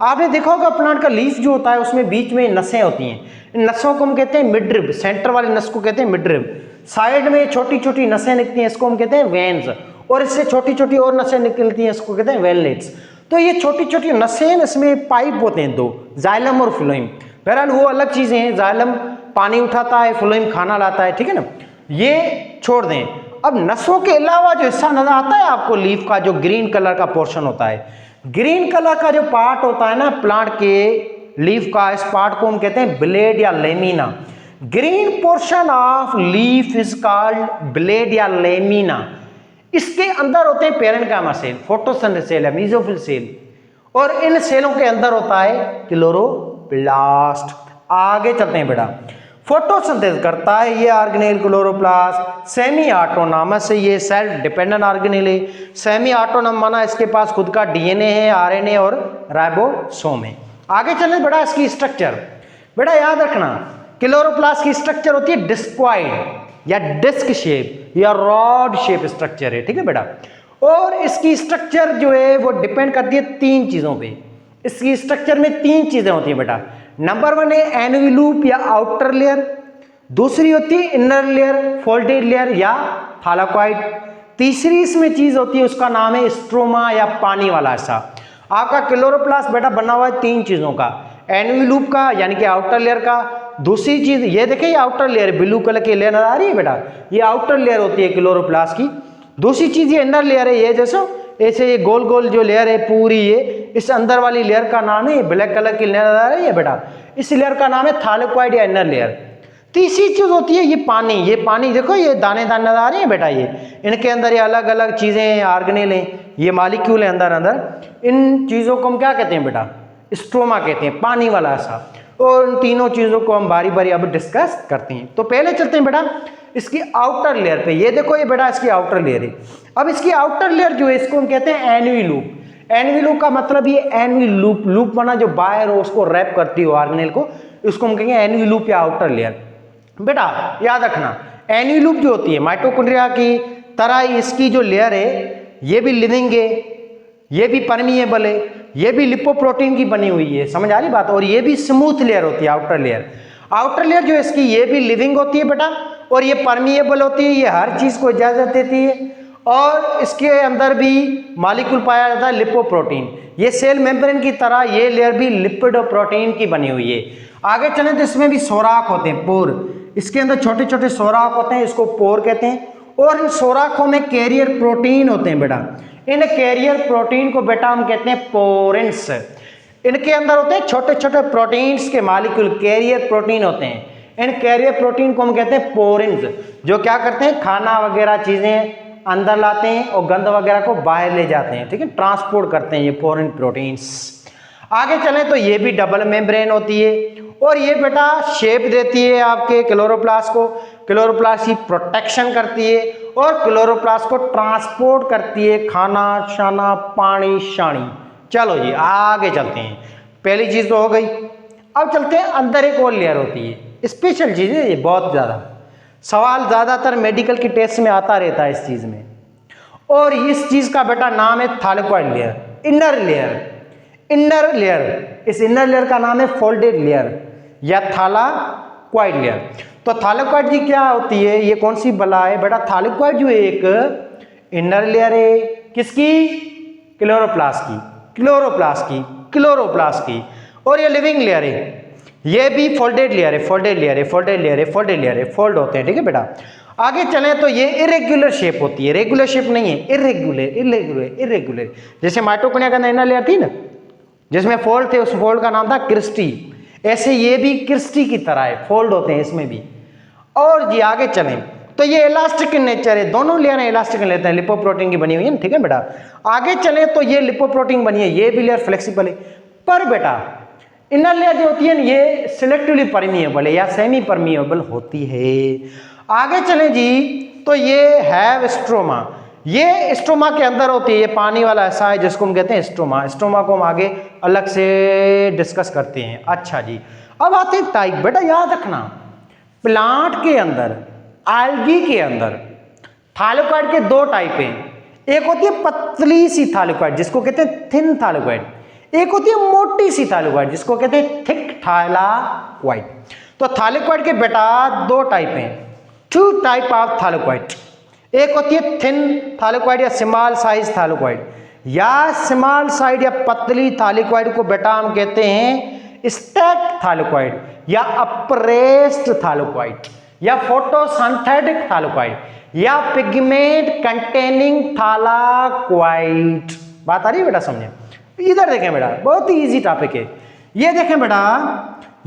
आपने देखा होगा प्लांट का लीफ जो होता है उसमें बीच में नसें होती हैं, इन नसों को हम कहते हैं मिडरिब, सेंटर वाली नस को कहते हैं मिडरिब। साइड में छोटी छोटी नसें निकलती हैं, इसको हम कहते हैं वेन्स, और इससे छोटी छोटी और नसें निकलती हैं, इसको कहते हैं वेनलेट्स। तो ये छोटी छोटी नसें, इसमें पाइप होते हैं 2, जाइलम और फ्लोएम। बहरहाल वो अलग चीजें हैं, जाइलम पानी उठाता है, फ्लोएम खाना लाता है, ठीक है ना, ये छोड़ दें। अब नसों के अलावा जो हिस्सा नजर आता है आपको लीफ का, जो ग्रीन कलर का पोर्शन होता है, ग्रीन कलर का जो पार्ट होता है ना प्लांट के लीफ का, इस पार्ट को हम कहते हैं ब्लेड या lamina. Green portion of leaf is called blade या लेमिना। इसके अंदर होते हैं पेरेन्कामा सेल, फोटोसिंथेसिस सेल या मेसोफिल सेल, और इन सेलों के अंदर होता है क्लोरोप्लास्ट। आगे चलते हैं बेटा, फोटोसिंथेसिस करता है ये ऑर्गेनेल क्लोरोप्लास्ट। सेमी ऑटोनॉमस है, ये सेल्फ डिपेंडेंट ऑर्गेनेल है। सेमी ऑटोनॉमस माना इसके पास खुद का डीएनए है, आरएनए और राइबोसोम है। आगे चलें बेटा, इसकी स्ट्रक्चर बेटा याद रखना, क्लोरोप्लास्ट की स्ट्रक्चर होती है डिस्क्वाइड या डिस्क शेप या रॉड शेप स्ट्रक्चर है, ठीक है बेटा। और इसकी स्ट्रक्चर जो है वो डिपेंड करती है 3 चीजों पे। इसकी स्ट्रक्चर में 3 चीजें होती हैं बेटा। नंबर 1 है एनवेलूप या आउटर लेयर, दूसरी होती है इनर लेयर, फोल्डेड लेयर या थालाकॉइड, तीसरी इसमें चीज होती है उसका नाम है स्ट्रोमा या पानी वाला हिस्सा। आपका क्लोरोप्लास्ट बेटा बना हुआ है 3 चीजों का, एनवेलूप का यानी कि आउटर लेयर का, दूसरी चीज ये देखिए ये आउटर लेयर, ब्लू कलर की लेयर नजर आ रही है बेटा, ये आउटर लेयर होती है क्लोरोप्लास्ट की। दूसरी चीज ये इनर लेयर है, ये जैसे ऐसे ये गोल गोल जो लेयर है पूरी, ये इस अंदर वाली लेयर का नाम है, ब्लैक कलर की लेयर नजर आ रही है बेटा, इस लेयर का नाम है थालेक्वाइड या इनर लेयर। तीसरी चीज होती है ये पानी, ये पानी देखो ये दाने दाने नजर आ रही है बेटा, ये इनके अंदर ये अलग अलग चीजें ऑर्गेनेल हैं, ये मॉलिक्यूल है अंदर अंदर। इन चीजों को हम क्या कहते हैं बेटा? स्ट्रोमा कहते हैं, पानी वाला ऐसा। और इन तीनों चीजों को हम बारी बारी अब डिस्कस करते हैं। तो पहले चलते हैं बेटा इसकी आउटर लेयर पे। ये देखो ये बेटा इसकी आउटर लेयर है। अब इसकी आउटर लेयर जो है इसको हम कहते हैं एनवेलूप। एनवेलूप का मतलब ये एनवेलूप, लूप बना जो बाहर हो उसको रैप करती हो ऑर्गेनेल को, उसको हम कहेंगे एनवेलूप या आउटर लेयर। बेटा याद रखना एनवेलूप जो होती है माइटोकॉन्ड्रिया की तरह इसकी जो लेयर है ये भी लिविंग है, ये भी परमिएबल है, ये भी लिपोप्रोटीन की बनी हुई है, समझ आ रही बात। और ये भी स्मूथ लेयर होती है आउटर लेयर। आउटर लेयर जो इसकी ये भी लिविंग होती है बेटा, और ये परमिएबल होती है, ये हर चीज को इजाजत देती है। और इसके अंदर भी मॉलिक्यूल पाया जाता है लिपोप्रोटीन। ये सेल मेम्ब्रेन की तरह ये लेयर भी लिपिड और प्रोटीन की बनी हुई है। आगे चलें तो इसमें भी सोराख होते हैं, पोर। इसके अंदर छोटे छोटे सोराख होते हैं, इसको पोर कहते हैं। और इन सोराखों में कैरियर प्रोटीन होते हैं बेटा। इन कैरियर प्रोटीन को बेटा हम कहते हैं पोरेंस। इनके अंदर होते हैं छोटे छोटे प्रोटीन्स के मॉलिक्यूल, कैरियर प्रोटीन होते हैं। इन कैरियर प्रोटीन को हम कहते हैं पोरेंस, जो क्या करते हैं, खाना वगैरह चीजें अंदर लाते हैं और गंद वगैरह को बाहर ले जाते हैं, ठीक है, ट्रांसपोर्ट करते हैं ये पोरेन प्रोटीन्स। आगे चलें तो ये भी डबल मेम्ब्रेन होती है और ये बेटा शेप देती है आपके क्लोरोप्लास्ट को। क्लोरोप्लास्ट की प्रोटेक्शन करती है और क्लोरोप्लास्ट को ट्रांसपोर्ट करती है, खाना शाना पानी शानी। चलो जी आगे चलते हैं। पहली चीज तो हो गई। अब चलते हैं अंदर एक और लेयर होती है, स्पेशल चीज है ये, बहुत ज्यादा सवाल ज्यादातर मेडिकल की टेस्ट में आता रहता है इस चीज में। और इस चीज का बेटा नाम है thylakoid layer, inner layer. Inner layer, इस इनर लेयर का नाम है फोल्डेड लेयर या थाइलेकोइड लेयर। तो थाइलेकोइड जी क्या होती है, ये कौन सी बला है बेटा? थाइलेकोइड जो एक इनर लेयर है किसकी? क्लोरोप्लास्ट की, क्लोरोप्लास्ट की, क्लोरोप्लास्ट की। और ये लिविंग लेयर है, ये भी फोल्डेड लेयर है, फोल्डेड लेयर है, फोल्डेड लेयर है, फोल्डेड लेयर है, फोल्ड होते हैं, ठीक है बेटा। आगे चलें तो ये इरेगुलर शेप होती है, रेगुलर शेप नहीं है, इरेगुलर इरेगुलर इरेगुलर। जैसे माइटोकॉन्ड्रिया के अंदर इनर लेयर थी ना जिसमें फोल्ड थे, उस फोल्ड का नाम था क्रिस्टी। ऐसे ये भी क्रिस्टी की तरह है, फोल्ड होते हैं इसमें भी। और जी आगे चलें तो ये इलास्टिक इन नेचर है, दोनों लेयर इलास्टिक लेते हैं, लिपोप्रोटीन की बनी हुई है, ठीक है बेटा। आगे चलें तो ये लिपोप्रोटीन बनी है, ये भी लेयर फ्लेक्सिबल है। पर बेटा इनर लेयर जो होती है ना ये सिलेक्टिवली परमिएबल है या सेमी परमिएबल होती है। आगे चलें जी तो ये है स्ट्रोमा। ये स्ट्रोमा के अंदर होती है, ये पानी वाला ऐसा है जिसको हम कहते हैं स्ट्रोमा। स्ट्रोमा को हम आगे अलग से डिस्कस करते हैं। अच्छा जी अब आते हैं टाइप। बेटा याद रखना प्लांट के अंदर, एल्गी के अंदर थाइलेकोइड के दो टाइप हैं। एक होती है पतली सी थाइलेकोइड जिसको कहते हैं थिन थाइलेकोइड, एक होती है मोटी सी थाइलेकोइड जिसको कहते हैं थिक थाइलेकोइड। तो थाइलेकोइड के बेटा दो टाइप हैं, टू टाइप ऑफ थाइलेकोइड। एक होती है थिन थाइलेकोइड या स्मॉल साइज थाइलेकोइड, या स्मॉल साइज या पतली थाइलेकोइड को बेटा हम कहते हैं स्टैक्ड थाइलेकोइड या अप्रेस्ड थाइलेकोइड या फोटोसिंथेटिक थाइलेकोइड या पिगमेंट कंटेनिंग थाइलेकोइड। बात आ रही है बेटा समझे? इधर देखें बेटा, बहुत ही इजी टॉपिक है। ये देखें बेटा,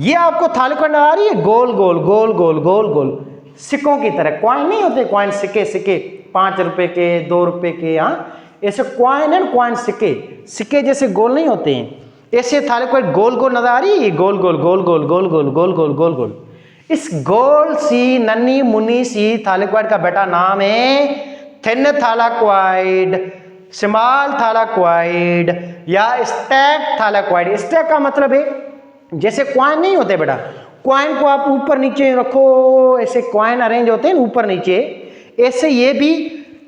ये आपको थाइलेकोइड आ रही है, गोल गोल गोल गोल गोल गोल सिक्कों की तरह। कॉइन नहीं होते, कॉइन सिक्के, सिक्के 5 रुपए के 2 रुपए के, हाँ ऐसे कॉइन है, कॉइन सिक्के, सिक्के जैसे गोल नहीं होते हैं, ऐसे थाइलेकोइड गोल गोल नजर आ रही है, गोल गोल गोल गोल गोल गोल गोल गोल गोल गोल। इस गोल सी नन्ही मुन्नी सी थाइलेकोइड का बेटा नाम है थिन थाइलेकोइड, स्मॉल थाइलेकोइड या स्टैक थाइलेकोइड। स्टैक का मतलब है जैसे कॉइन नहीं होते बेटा, कॉइन को आप ऊपर नीचे रखो, ऐसे कॉइन अरेंज होते हैं ऊपर नीचे, ऐसे ये भी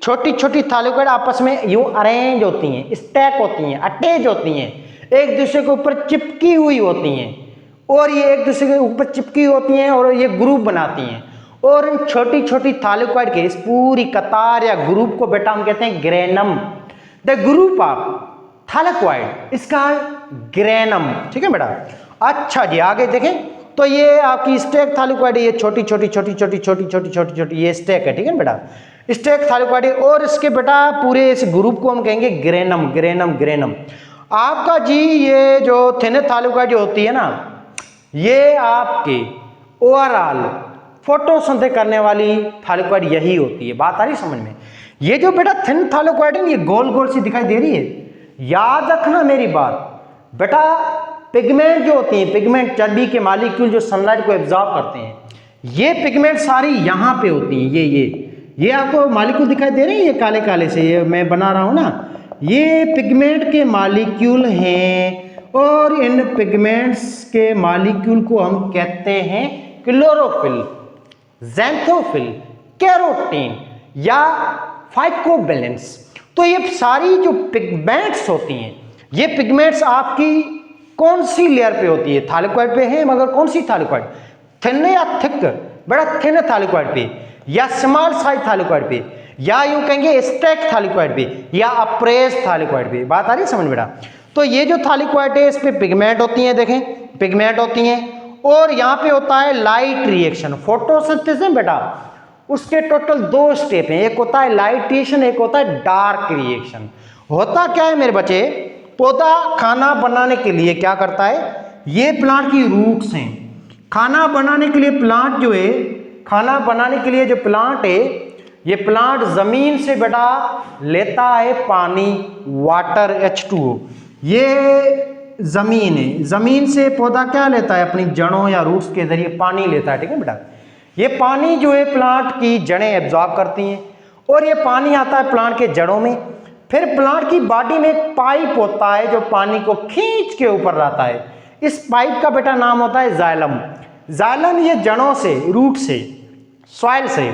छोटी छोटी थाइलेकोइड आपस में यूं अरेंज होती हैं, स्टैक होती हैं, अटैच होती हैं, एक दूसरे के ऊपर चिपकी हुई होती हैं, और ये एक दूसरे के ऊपर चिपकी होती हैं और ये ग्रुप बनाती हैं। और इन छोटी छोटी थाइलेकोइड के इस पूरी कतार या ग्रुप को बेटा हम कहते हैं granum. The group of thylakoid इसका ग्रेनम, ठीक है बेटा। अच्छा जी आगे देखें तो ये आपकी स्टैक थाइलेकोइड है, ये छोटी छोटी छोटी छोटी छोटी छोटी छोटी छोटी ये स्टैक है, ठीक है बेटा, स्टैक थाइलेकोइड है। और इसके बेटा पूरे इस ग्रुप को हम कहेंगे ग्रेनम, ग्रेनम, ग्रेनम। आपका जी ये जो थिन थाइलेकोइड होती है ना, ये आपके ओवरऑल फोटोसिंथेसिस करने वाली थाइलेकोइड यही होती है। बात आ रही समझ में? ये जो बेटा थिन थाइलेकोइड है ये गोल गोल सी दिखाई दे रही है, याद रखना मेरी बात बेटा। पिगमेंट जो होती हैं, पिगमेंट चर्बी के मॉलिक्यूल जो सनलाइट को एब्जॉर्ब करते हैं, ये पिगमेंट सारी यहाँ पे होती हैं। ये आपको मॉलिक्यूल दिखाई दे रहे हैं, ये काले काले से ये मैं बना रहा हूँ ना, ये पिगमेंट के मॉलिक्यूल हैं। और इन पिगमेंट्स के मॉलिक्यूल को हम कहते हैं क्लोरोफिल, ज़ैंथोफिल, कैरोटीन या फाइकोबिलेंस। तो ये सारी जो पिगमेंट्स होती हैं, ये पिगमेंट्स आपकी कौन सी लेयर पे होती है? थाइलेकोइड पे है, मगर कौन सी थाइलेकोइड? थिन या थिक? बड़ा थिन थाइलेकोइड पे या स्मॉल साइज थाइलेकोइड पे या यूं कहेंगे स्टैक थाइलेकोइड भी या अप्रेस थाइलेकोइड भी। बात आ रही है समझ बेटा। तो ये जो थाइलेकोइड है इस पे पिगमेंट होती हैं, देखें पिगमेंट होती हैं, और यहाँ पे होता है लाइट रिएक्शन फोटोसिंथेसिस में बेटा। उसके टोटल 2 स्टेप हैं, एक होता है लाइट रिएक्शन, एक होता है डार्क रिएक्शन। होता क्या है मेरे बच्चे, पौधा खाना बनाने के लिए क्या करता है, ये प्लांट की रूट्स हैं, खाना बनाने के लिए प्लांट जो है, खाना बनाने के लिए जो प्लांट है, ये प्लांट जमीन से बेटा लेता है पानी, वाटर H2O। ये जमीन है, जमीन से पौधा क्या लेता है, अपनी जड़ों या रूट्स के जरिए पानी लेता है, ठीक है बेटा। ये पानी जो है प्लांट की जड़ें एब्जॉर्ब करती हैं और ये पानी आता है प्लांट के जड़ों में। फिर प्लांट की बॉडी में एक पाइप होता है जो पानी को खींच के ऊपर लाता है। इस पाइप का बेटा नाम होता है जाइलम। जाइलम ये जड़ों से, रूट से, सॉइल से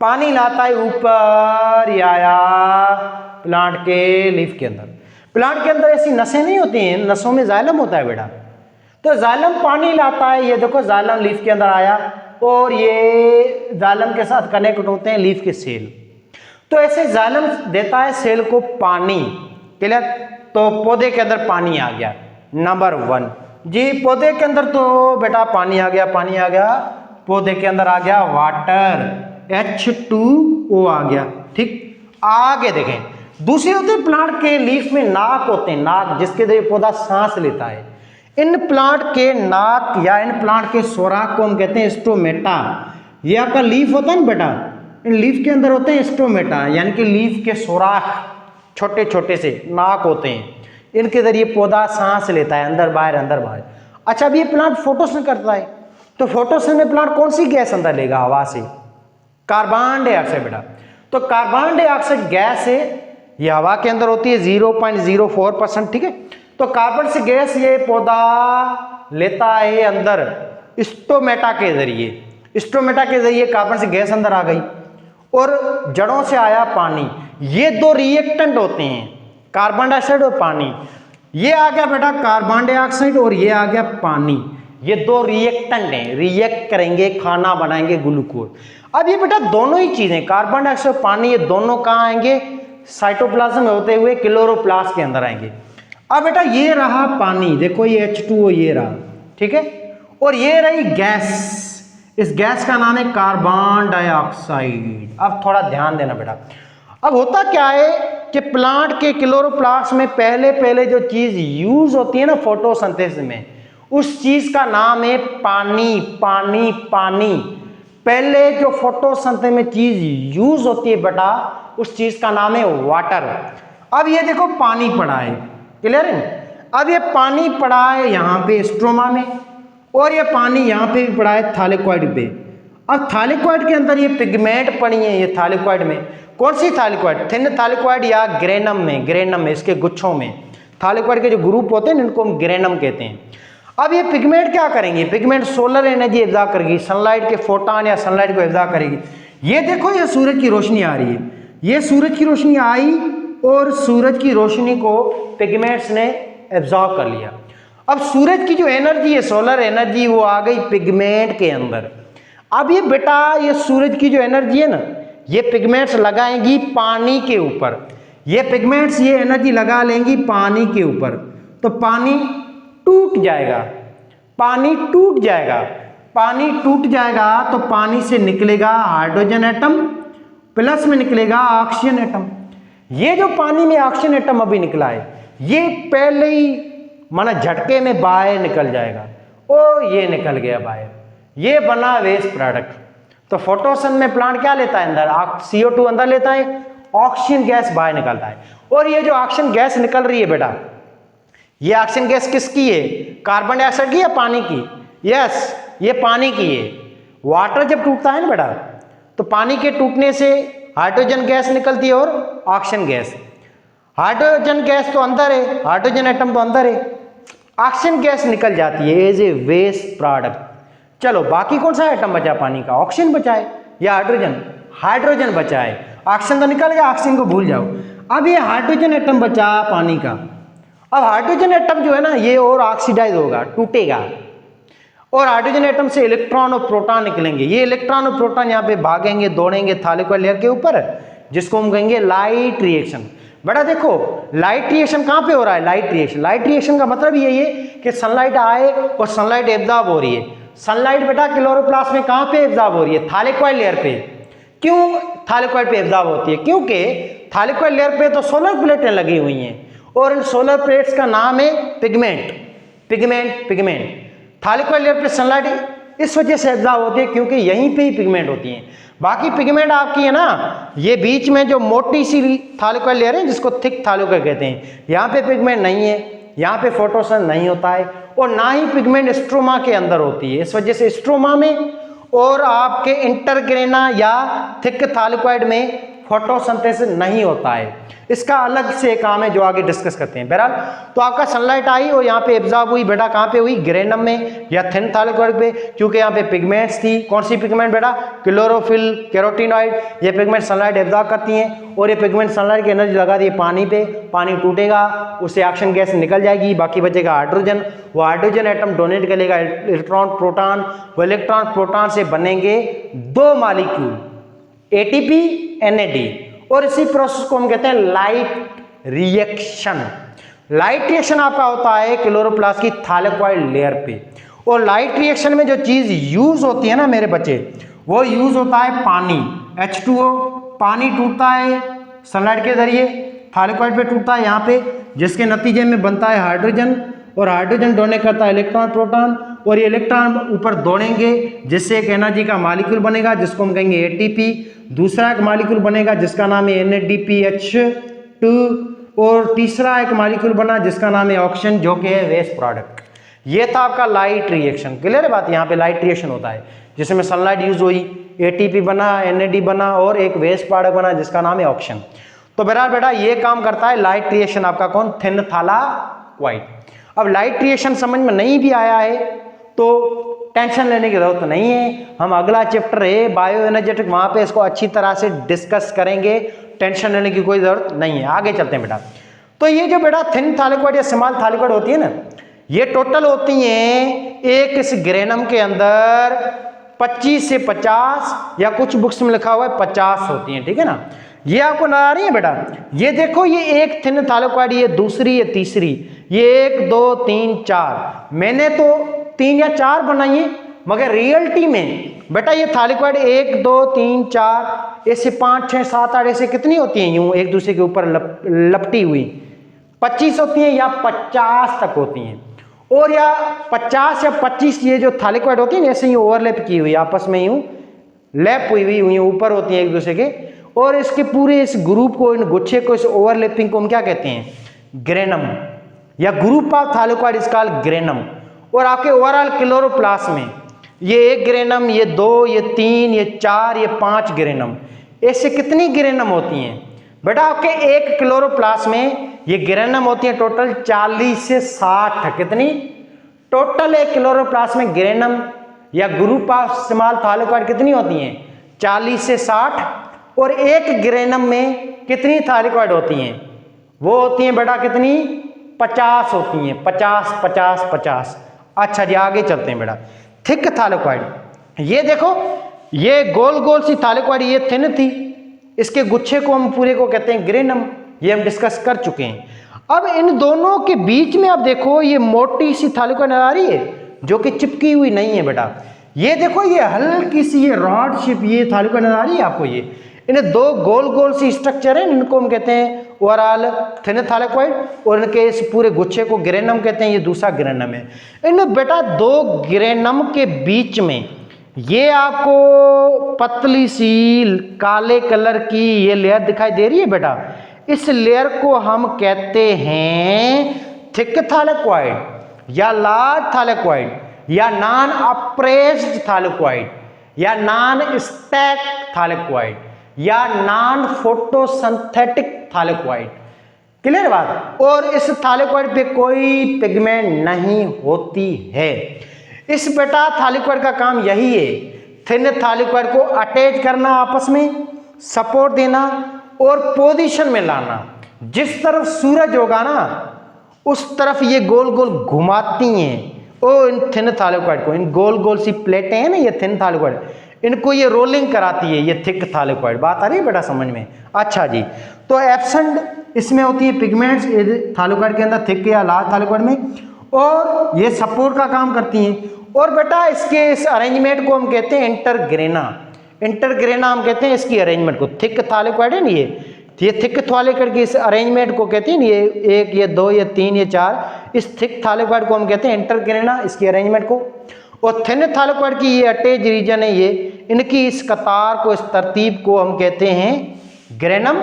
पानी लाता है ऊपर या प्लांट के लीफ के अंदर। प्लांट के अंदर ऐसी नसें नहीं होती हैं, नसों में जाइलम होता है बेटा। तो जाइलम पानी लाता है, ये देखो जाइलम लीफ के अंदर आया और ये जाइलम के साथ कनेक्ट होते हैं लीफ के सेल। तो ऐसे जाइलम देता है सेल को पानी, क्लियर। तो पौधे के अंदर पानी आ गया, नंबर 1 जी। पौधे के अंदर तो बेटा पानी आ गया, पानी आ गया, पौधे के अंदर आ गया वाटर H2O आ गया, ठीक। आगे देखें दूसरे होते हैं प्लांट के लीफ में नाक होते हैं, नाक जिसके जरिए पौधा सांस लेता है। इन प्लांट के नाक या इन प्लांट के सोराख को हम कहते हैं स्टोमेटा। ये आपका लीफ होता है ना बेटा, इन लीफ के अंदर होते हैं स्टोमेटा, यानी कि लीफ के सोराख छोटे छोटे से नाक होते हैं, इनके जरिए पौधा सांस लेता है, अंदर बाहर अंदर बाहर। अच्छा, अब ये प्लांट फोटोसिंथेसिस करता है, तो फोटोसिंथेसिस में प्लांट कौन सी गैस अंदर लेगा, हवा से, कार्बन डाइऑक्साइड बेटा। तो कार्बन डाइऑक्साइड गैस है, ये हवा के अंदर होती है 0.04%, ठीक है। तो कार्बन से गैस ये पौधा लेता है अंदर स्टोमेटा के जरिए। स्टोमेटा के जरिए कार्बन से गैस अंदर आ गई और जड़ों से आया पानी। ये 2 रिएक्टेंट होते हैं, कार्बन डाइऑक्साइड और पानी। ये आ गया बेटा कार्बन डाइऑक्साइड और ये आ गया पानी। ये 2 रिएक्टेंट हैं, रिएक्ट करेंगे, खाना बनाएंगे, ग्लूकोज। अब ये बेटा दोनों ही चीजें कार्बन डाइऑक्साइड पानी, ये दोनों कहाँ आएंगे, साइटोप्लाज्म में होते हुए क्लोरोप्लास्ट के अंदर आएंगे। अब बेटा ये रहा पानी, देखो ये H2O ये रहा, ठीक है। और ये रही गैस, इस गैस का नाम है कार्बन डाइऑक्साइड। अब थोड़ा ध्यान देना बेटा। अब होता क्या है कि प्लांट के क्लोरोप्लास्ट में पहले जो चीज यूज होती है ना फोटोसिंथेसिस में, उस चीज का नाम है पानी, पानी, पानी। पहले जो फोटोसिंथेसिस में चीज यूज होती है बेटा, उस चीज का नाम है वाटर। अब ये देखो पानी पड़ा है, क्लियर है। अब ये पानी पड़ा है यहाँ पे स्ट्रोमा में, और ये पानी यहाँ पे भी पड़ा है थाइलेकोइड पे। अब थाइलेकोइड के अंदर ये पिगमेंट पड़ी है, ये थाइलेकोइड में कौन सी थाइलेकोइड, थिन थाइलेकोइड या ग्रेनम में, ग्रेनम में, इसके गुच्छों में थाइलेकोइड के जो ग्रुप होते हैं इनको हम ग्रेनम कहते हैं। अब ये पिगमेंट क्या करेंगे, पिगमेंट सोलर एनर्जी एब्जॉर्ब करेगी, सनलाइट के फोटॉन या सनलाइट को एब्जॉर्ब करेगी। ये देखो ये सूरज की रोशनी आ रही है, ये सूरज की रोशनी आई और सूरज की रोशनी को पिगमेंट्स ने एब्जॉर्ब कर लिया। अब सूरज की जो एनर्जी है, सोलर एनर्जी, वो आ गई पिगमेंट के अंदर। अब ये बेटा ये सूरज की जो एनर्जी है ना, ये पिगमेंट्स लगाएंगी पानी के ऊपर। ये पिगमेंट्स ये एनर्जी लगा लेंगी पानी के ऊपर, तो पानी टूट जाएगा, पानी टूट जाएगा। पानी टूट जाएगा तो पानी से निकलेगा हाइड्रोजन एटम, प्लस में निकलेगा ऑक्सीजन एटम। ये जो पानी में ऑक्सीजन एटम अभी निकला है, ये पहले ही माना झटके में बाहर निकल जाएगा। ओ ये निकल गया बाहर, ये बना वेस्ट प्रोडक्ट। तो फोटोसिंथेसिस में प्लांट क्या लेता है अंदर, CO2 अंदर लेता है, ऑक्सीजन गैस बाहर निकलता है। और ये जो ऑक्सीजन गैस निकल रही है बेटा, ये ऑक्सीजन गैस किसकी है, कार्बन डाइऑक्साइड की या पानी की? यस, ये पानी की है। वाटर जब टूटता है ना बेटा, तो पानी के टूटने से हाइड्रोजन गैस निकलती है और ऑक्सीजन गैस। हाइड्रोजन गैस तो अंदर है, हाइड्रोजन एटम तो अंदर है, ऑक्सीजन गैस निकल जाती है एज ए वेस्ट प्रोडक्ट। चलो बाकी कौन सा एटम बचा पानी का, ऑक्सीजन बचा है या हाइड्रोजन? हाइड्रोजन बचा है। ऑक्सीजन तो निकल गया, ऑक्सीजन को भूल जाओ। अब ये हाइड्रोजन एटम बचा पानी का। अब हाइड्रोजन एटम जो है ना, ये और ऑक्सीडाइज होगा, टूटेगा, और हाइड्रोजन एटम से इलेक्ट्रॉन और प्रोटॉन निकलेंगे। ये इलेक्ट्रॉन और प्रोटॉन यहाँ पे भागेंगे, दौड़ेंगे थाइलेकोइड लेयर के ऊपर, जिसको हम कहेंगे लाइट रिएक्शन। बेटा देखो लाइट रिएक्शन कहाँ पे हो रहा है, लाइट रिएक्शन का मतलब यही है कि सनलाइट आए और सनलाइट एब्जॉर्ब हो रही है। सनलाइट बेटा क्लोरोप्लास्ट में कहाँ पे एब्जॉर्ब हो रही है, थाइलेकोइड लेयर पे। क्यों थाइलेकोइड पे एब्जॉर्ब होती है, क्योंकि थाइलेकोइड लेयर पे तो सोलर प्लेटें लगी हुई हैं और इन सोलर प्लेट्स का नाम है पिगमेंट। थाइलेकोइड लेयर पे सनलाइट इस वजह से एब्जॉर्ब होती है क्योंकि यहीं पे ही पिगमेंट होती हैं। बाकी पिगमेंट आपकी है ना, ये बीच में जो मोटी सी थाइलेकोइड लेयर है जिसको थिक थाइलेकोइड कहते हैं, यहाँ पे पिगमेंट नहीं है, यहाँ पे फोटोसिंथेसिस नहीं होता है और ना ही पिगमेंट स्ट्रोमा के अंदर होती है। इस वजह से स्ट्रोमा में और आपके इंटरग्रेना या थिक थाइलेकोइड में फोटोसिंथेसिस नहीं होता है। इसका अलग से काम है जो आगे डिस्कस करते हैं। बहरहाल तो आपका सनलाइट आई और यहाँ पे एब्जॉर्ब हुई बेटा कहाँ पे हुई, ग्रेनम में या थिन थाइलेकोइड पे, क्योंकि यहाँ पे पिगमेंट्स थी। कौन सी पिगमेंट बेटा, क्लोरोफिल, कैरोटीनॉइड। ये पिगमेंट सनलाइट एब्जॉर्ब करती हैं और ये पिगमेंट सनलाइट की एनर्जी लगा दी पानी पे, पानी टूटेगा, उससे ऑक्सीजन गैस निकल जाएगी, बाकी बचेगा हाइड्रोजन। वो हाइड्रोजन एटम डोनेट करेगा इलेक्ट्रॉन प्रोटॉन, वो इलेक्ट्रॉन प्रोटॉन से बनेंगे दो मॉलिक्यूल ATP NAD और इसी प्रोसेस को हम कहते हैं लाइट रिएक्शन। लाइट रिएक्शन आपका होता है क्लोरोप्लास्ट की थाइलेकोइड लेयर पे और लाइट रिएक्शन में जो चीज यूज होती है ना मेरे बच्चे, वो यूज होता है पानी, H2O। पानी टूटता है सनलाइट के जरिए, थाइलेकोइड पे टूटता है यहाँ पे, जिसके नतीजे में बनता है हाइड्रोजन और हाइड्रोजन डोनेट करता है इलेक्ट्रॉन प्रोटॉन और ये इलेक्ट्रॉन ऊपर दौड़ेंगे जिससे एक एनर्जी का मॉलिक्यूल बनेगा जिसको हम कहेंगे ATP। दूसरा एक मॉलिक्यूल बनेगा जिसका नाम है NADPH2 और तीसरा एक मॉलिक्यूल बना जिसका नाम है ऑक्सीजन जो कि है वेस्ट प्रोडक्ट। ये था आपका लाइट रिएक्शन। क्लियर है बात, यहाँ पे लाइट रिएक्शन होता है जिसमें सनलाइट यूज हुई, ATP बना, NAD बना और एक वेस्ट प्रोडक्ट बना जिसका नाम है ऑक्सीजन। तो बहरहाल बेटा ये काम करता है लाइट रिएक्शन आपका कौन, थिन थाइलेकोइड। अब लाइट रिएक्शन समझ में नहीं भी आया है तो टेंशन लेने की जरूरत नहीं है, हम अगला चैप्टर है बायो एनर्जेटिक, वहां पे इसको अच्छी तरह से डिस्कस करेंगे, टेंशन लेने की कोई जरूरत नहीं है। आगे चलते हैं बेटा। तो ये जो बेटा थिन थाइलेकोइड या स्मॉल थाइलेकोइड होती है ना, ये टोटल होती हैं एक इस ग्रेनम के अंदर 25 से 50 या कुछ बुक्स में लिखा हुआ है 50 होती हैं, ठीक है ना। ये आपको नजर आ रही है बेटा, ये देखो ये एक थिन थाइलेकोइड, ये दूसरी, ये तीसरी, ये 1 2 3 4, मैंने तो 3 या 4 बनाई है मगर रियलिटी में बेटा ये थाइलेकोइड 1 2 3 4 ऐसे 5 6 7 8 ऐसे कितनी होती हैं यूं एक दूसरे के ऊपर लपटी हुई, 25 होती हैं या 50 तक होती हैं। और या 50 या 25 ये जो थाइलेकोइड होती है ऐसे ही ओवरलैप की हुई, आपस में यूं लैप हुई हुई ऊपर होती हैं एक दूसरे के, और इसके पूरे इस ग्रुप को, इन गुच्छे को, इस ओवरलैपिंग को हम क्या कहते हैं, ग्रेनम या group of thylakoid is called granum. और आपके ओवरऑल क्लोरोप्लास्ट में ये 1 ग्रेनम, ये 2, ये 3, ये 4, ये 5 ग्रेनम, ऐसे कितनी ग्रेनम होती हैं बेटा आपके एक क्लोरोप्लास्ट में? ये ग्रेनम होती है टोटल 40 से 60। कितनी टोटल एक क्लोरोप्लास्ट में ग्रेनम या ग्रुप ऑफ स्मॉल थाइलेकोइड कितनी होती हैं? 40 से 60। और एक ग्रेनम में कितनी थाइलेकोइड होती हैं? वो होती हैं बेटा कितनी? 50 होती हैं, 50 50 50। अच्छा जी आगे चलते हैं बेटा। थिक थाइलेकोइड, ये देखो ये गोल गोल सी थाइलेकोइड, ये थिन थी, इसके गुच्छे को हम पूरे को कहते हैं ग्रेनम, ये हम डिस्कस कर चुके हैं। अब इन दोनों के बीच में आप देखो ये मोटी सी थाइलेकोइड आ रही है जो कि चिपकी हुई नहीं है बेटा। ये देखो ये हल्की सी ये रॉड शेप ये थाइलेकोइड आ रही है आपको, ये इन्हें 2 गोल गोल सी स्ट्रक्चर है, इनको हम कहते हैं ओवरऑल थिन थाइलेकोइड और इनके इस पूरे गुच्छे को ग्रेनम कहते हैं, ये दूसरा ग्रेनम है। इन बेटा 2 ग्रेनम के बीच में ये आपको पतली सी काले कलर की ये लेयर दिखाई दे रही है बेटा, इस लेयर को हम कहते हैं थिक थाइलेकोइड या लार्ज थाइलेकोइड या नॉन अप्रेस्ड थाइलेकोइड या नॉन स्टैक थाइलेकोइड या नॉन फोटोसिंथेटिक थाइलेकोइड। क्लियर बात? और इस थाइलेकोइड पे कोई पिगमेंट नहीं होती है। इस बेटा थाइलेकोइड का काम यही है, थिन थाइलेकोइड को अटैच करना, आपस में सपोर्ट देना और पोजीशन में लाना। जिस तरफ सूरज होगा ना उस तरफ ये गोल गोल घुमाती हैं। ओ इन थिन थाइलेकोइड को, इन गोल गोल सी प्लेटें हैं ना ये थिन थाइलेकोइड, इनको ये रोलिंग कराती है, ये थिक थाइलेकोइड। बात आ रही है बेटा समझ में? अच्छा जी, तो एब्सेंट इसमें होती है पिगमेंट्स थाइलेकोइड के अंदर, थिक या लार्ज थाइलेकोइड में, और ये सपोर्ट का काम करती हैं। और बेटा इसके इस अरेंजमेंट को हम कहते हैं इंटरग्रेना। इंटरग्रेना हम कहते हैं इसकी अरेंजमेंट को। थिक थाइलेकोइड है ना ये थिक थाइलेकोइड की इस अरेंजमेंट को कहते हैं ये 1, ये 2, ये 3, ये 4, इस थिक थाइलेकोइड को हम कहते हैं इंटरग्रेना, इसकी अरेंजमेंट को। और थिन थाइलेकोइड की ये अटैच रीजन है ये, इनकी इस कतार को, इस तरतीब को हम कहते हैं ग्रेनम,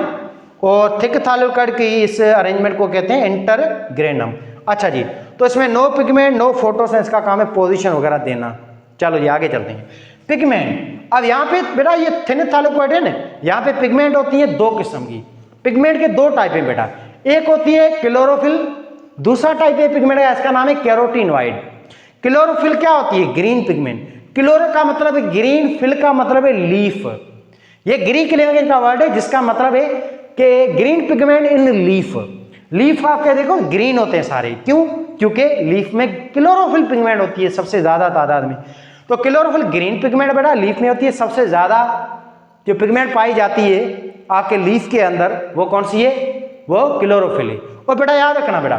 और थिक थाइलेकोइड की इस अरेंजमेंट को कहते हैं इंटरग्रेनम। अच्छा जी, तो इसमें नो पिगमेंट नो फोटोसेंस का काम है पोजीशन वगैरह देना। चलो जी आगे चलते हैं। पिगमेंट, अब यहाँ पे बेटा ये थिन थाइलेकोइड है ना, यहाँ पे पिगमेंट होती है 2 किस्म की। पिगमेंट के 2 टाइप है बेटा, एक होती है क्लोरोफिल, दूसरा टाइप है पिगमेंट का, इसका नाम है कैरोटीनॉइड। क्लोरोफिल क्या होती है? Green pigment. क्लोरो का मतलब है ग्रीन, फिल का मतलब है लीफ। ये ग्रीक लैंग्वेज का वर्ड है जिसका मतलब है कि ग्रीन पिगमेंट इन लीफ। लीफ आपके देखो ग्रीन होते हैं सारे, क्यों? क्योंकि लीफ में क्लोरोफिल पिगमेंट होती है सबसे ज्यादा तादाद में। तो क्लोरोफिल ग्रीन पिगमेंट बेटा लीफ में होती है, सबसे ज्यादा जो पिगमेंट पाई जाती है आपके लीफ के अंदर वो कौन सी है? वो क्लोरोफिल है। और बेटा याद रखना बेटा,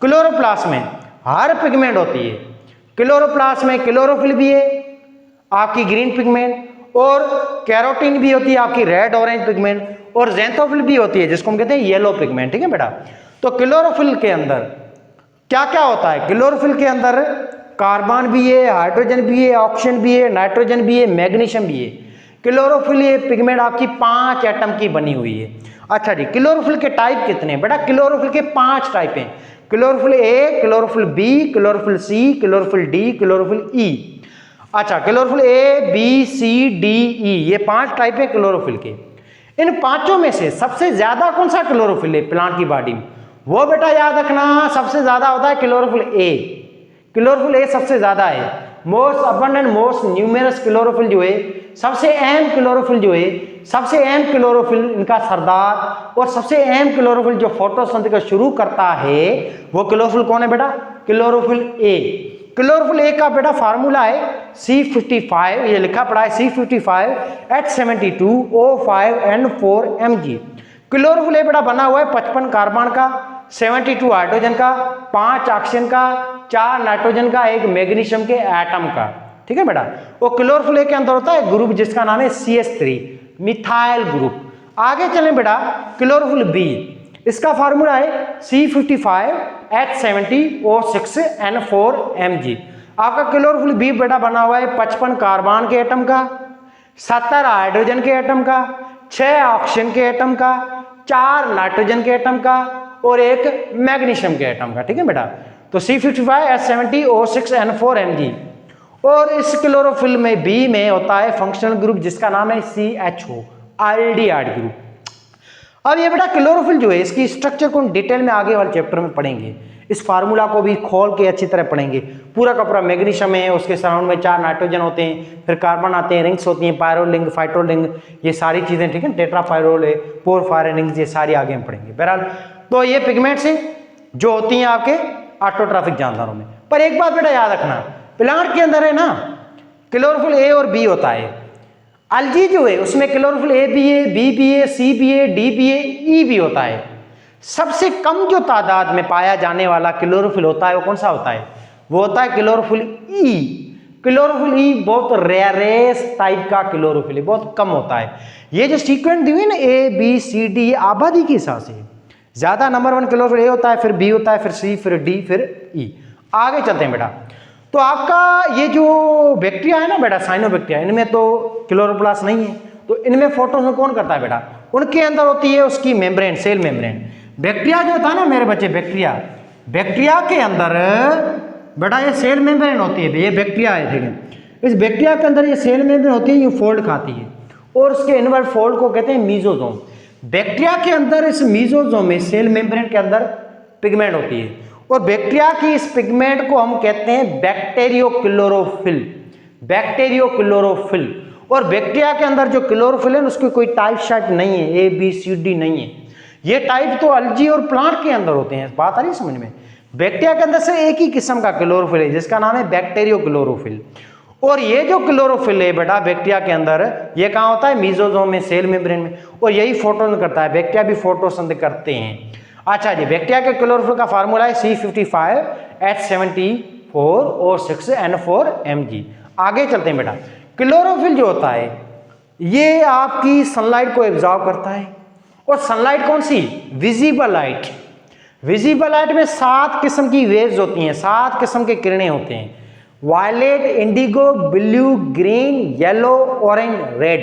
क्लोरोप्लास्ट में हर पिगमेंट होती है। क्लोरोप्लास्ट में क्लोरोफिल भी है आपकी ग्रीन पिगमेंट, और कैरोटीन भी होती है आपकी रेड ऑरेंज पिगमेंट, और ज़ैंथोफिल भी होती है जिसको हम कहते हैं येलो पिगमेंट। ठीक है बेटा, तो क्लोरोफिल के अंदर क्या क्या होता है? क्लोरोफिल के अंदर कार्बन भी है, हाइड्रोजन भी है, ऑक्सीजन भी है, नाइट्रोजन भी है, मैग्नीशियम भी है। क्लोरोफिल ये पिगमेंट आपकी 5 एटम की बनी हुई है। अच्छा जी, क्लोरोफिल के टाइप कितने हैं बेटा? क्लोरोफिल के 5 टाइप हैं। Chlorophyll A, chlorophyll B, chlorophyll C, chlorophyll D, chlorophyll E. अच्छा, chlorophyll A, B, C, D, E, ये 5 टाइप है क्लोरोफिल के। इन 5 में से सबसे ज्यादा कौन सा क्लोरोफिल है प्लांट की बॉडी में? वो बेटा याद रखना सबसे ज्यादा होता है क्लोरोफिल ए। क्लोरोफिल ए सबसे ज्यादा है। Most abundant most numerous chlorophyll जो है, सबसे अहम क्लोरोफिल जो है, सबसे अहम क्लोरोफिल इनका सरदार, और सबसे अहम क्लोरोफिल जो फोटोसिंथेसिस शुरू करता है वो क्लोरोफिल कौन है बेटा? Chlorophyll A. क्लोरोफिल ए का बेटा फार्मूला है C55, ये लिखा पड़ा है C55H72O5N4Mg। क्लोरोफिल ए बेटा बना हुआ है 55 कार्बन का, 72 हाइड्रोजन का, 5 ऑक्सीजन का, 4 नाइट्रोजन का, 1 मैग्नीशियम के एटम का। ठीक है बेटा, वो क्लोरोफिल ए के अंदर होता है ग्रुप जिसका नाम है CH3 मिथाइल ग्रुप। आगे चलें बेटा, क्लोरोफिल बी, इसका फार्मूला है C55H70O6N4Mg। आपका क्लोरोफिल बी बेटा बना हुआ है 55 कार्बन के एटम का, 70 हाइड्रोजन के एटम का, 6 ऑक्सीजन के एटम का, 4 नाइट्रोजन के एटम का, और 1 मैग्नीशियम के एटम का। ठीक है बेटा, तो C55H70O6N4Mg। और इस क्लोरोफिल में बी में होता है फंक्शनल ग्रुप जिसका नाम है CHO एल्डिहाइड ग्रुप। अब ये बेटा क्लोरोफिल जो है इसकी स्ट्रक्चर को हम डिटेल में आगे वाले चैप्टर में पढ़ेंगे। इस फार्मूला को भी खोल के अच्छी तरह पढ़ेंगे। पूरा का पूरा मैग्नीशियम है, उसके सराउंड में 4 नाइट्रोजन होते हैं, फिर कार्बन आते हैं, रिंग्स होती हैं, पायरोलिंग, फाइटोलिंग, ये सारी चीजें। ठीक है, टेट्रापायरोल है, पोरफायरिन रिंग्स, ये सारी आगे हम पढ़ेंगे। बहरहाल तो ये पिगमेंट्स हैं जो होती हैं आपके ऑटोट्रॉफिक जानदारों में। पर एक बात बेटा याद रखना, प्लांट के अंदर है ना क्लोरोफिल ए और बी होता है। अलगी जो है उसमें क्लोरोफिल ए भी है, बी भी है, सी भी है, डी भी है, ई भी होता है। सबसे कम जो तादाद में पाया जाने वाला क्लोरोफिल होता है वो कौन सा होता है? वो होता है क्लोरोफिल ई। क्लोरोफिल ई बहुत रेयरेस्ट टाइप का क्लोरोफिल है, बहुत कम होता है। ये जो सीक्वेंस दी हुई ना ए बी सी डी, ये आबादी के हिसाब से ज्यादा नंबर 1 क्लोरोफिल ए होता है, फिर बी होता है, फिर सी, फिर डी, फिर ई। आगे चलते हैं बेटा, तो आपका ये जो बैक्टीरिया है ना बेटा, साइनोबैक्टीरिया, इनमें तो क्लोरोप्लास्ट नहीं है, तो इनमें फोटोसिंथेसिस कौन करता है बेटा? उनके अंदर होती है उसकी मेम्ब्रेन, सेल मेम्ब्रेन। बैक्टीरिया जो था ना मेरे बच्चे, बैक्टीरिया के अंदर बेटा ये सेल मेम्ब्रेन होती है। ये बैक्टीरिया है, ठीक है, इस बैक्टीरिया के अंदर ये सेल मेम्ब्रेन होती है, ये फोल्ड खाती है, और उसके इनवर्ट फोल्ड को कहते हैं मीजोजोम। बैक्टीरिया के अंदर इस मीजोजोम में, सेल मेम्ब्रेन के अंदर पिगमेंट होती है, और बैक्टीरिया की इस पिगमेंट को हम कहते हैं बैक्टीरियोक्लोरोफिल। बैक्टीरियोक्लोरोफिल। और बैक्टीरिया के अंदर जो क्लोरोफिल है उसकी कोई टाइप शाइप नहीं है, ए बी सी डी नहीं है। ये टाइप तो अल्जी और प्लांट के अंदर होते हैं। बात आ रही समझ में? बैक्टीरिया के अंदर से एक ही किस्म का क्लोरोफिल है जिसका नाम है बैक्टीरियोक्लोरोफिल। और ये जो क्लोरोफिल है बेटा बैक्टीरिया के अंदर, ये कहाँ होता है? मेसोजोम में, सेल मेम्ब्रेन में, और यही फोटोसिंथेसिस करता है। बैक्टीरिया भी फोटोसिंथेसिस करते हैं। अच्छा जी, बैक्टीरिया के क्लोरोफिल का फार्मूला है C55H74O6N4Mg। आगे चलते हैं बेटा। क्लोरोफिल जो होता है ये आपकी सनलाइट को एब्जॉर्ब करता है, और सनलाइट कौन सी? Visible light. विजिबल लाइट में 7 किस्म की वेव्स होती हैं, 7 किस्म के किरणें होते हैं। Violet, indigo, blue, green, yellow, orange, red.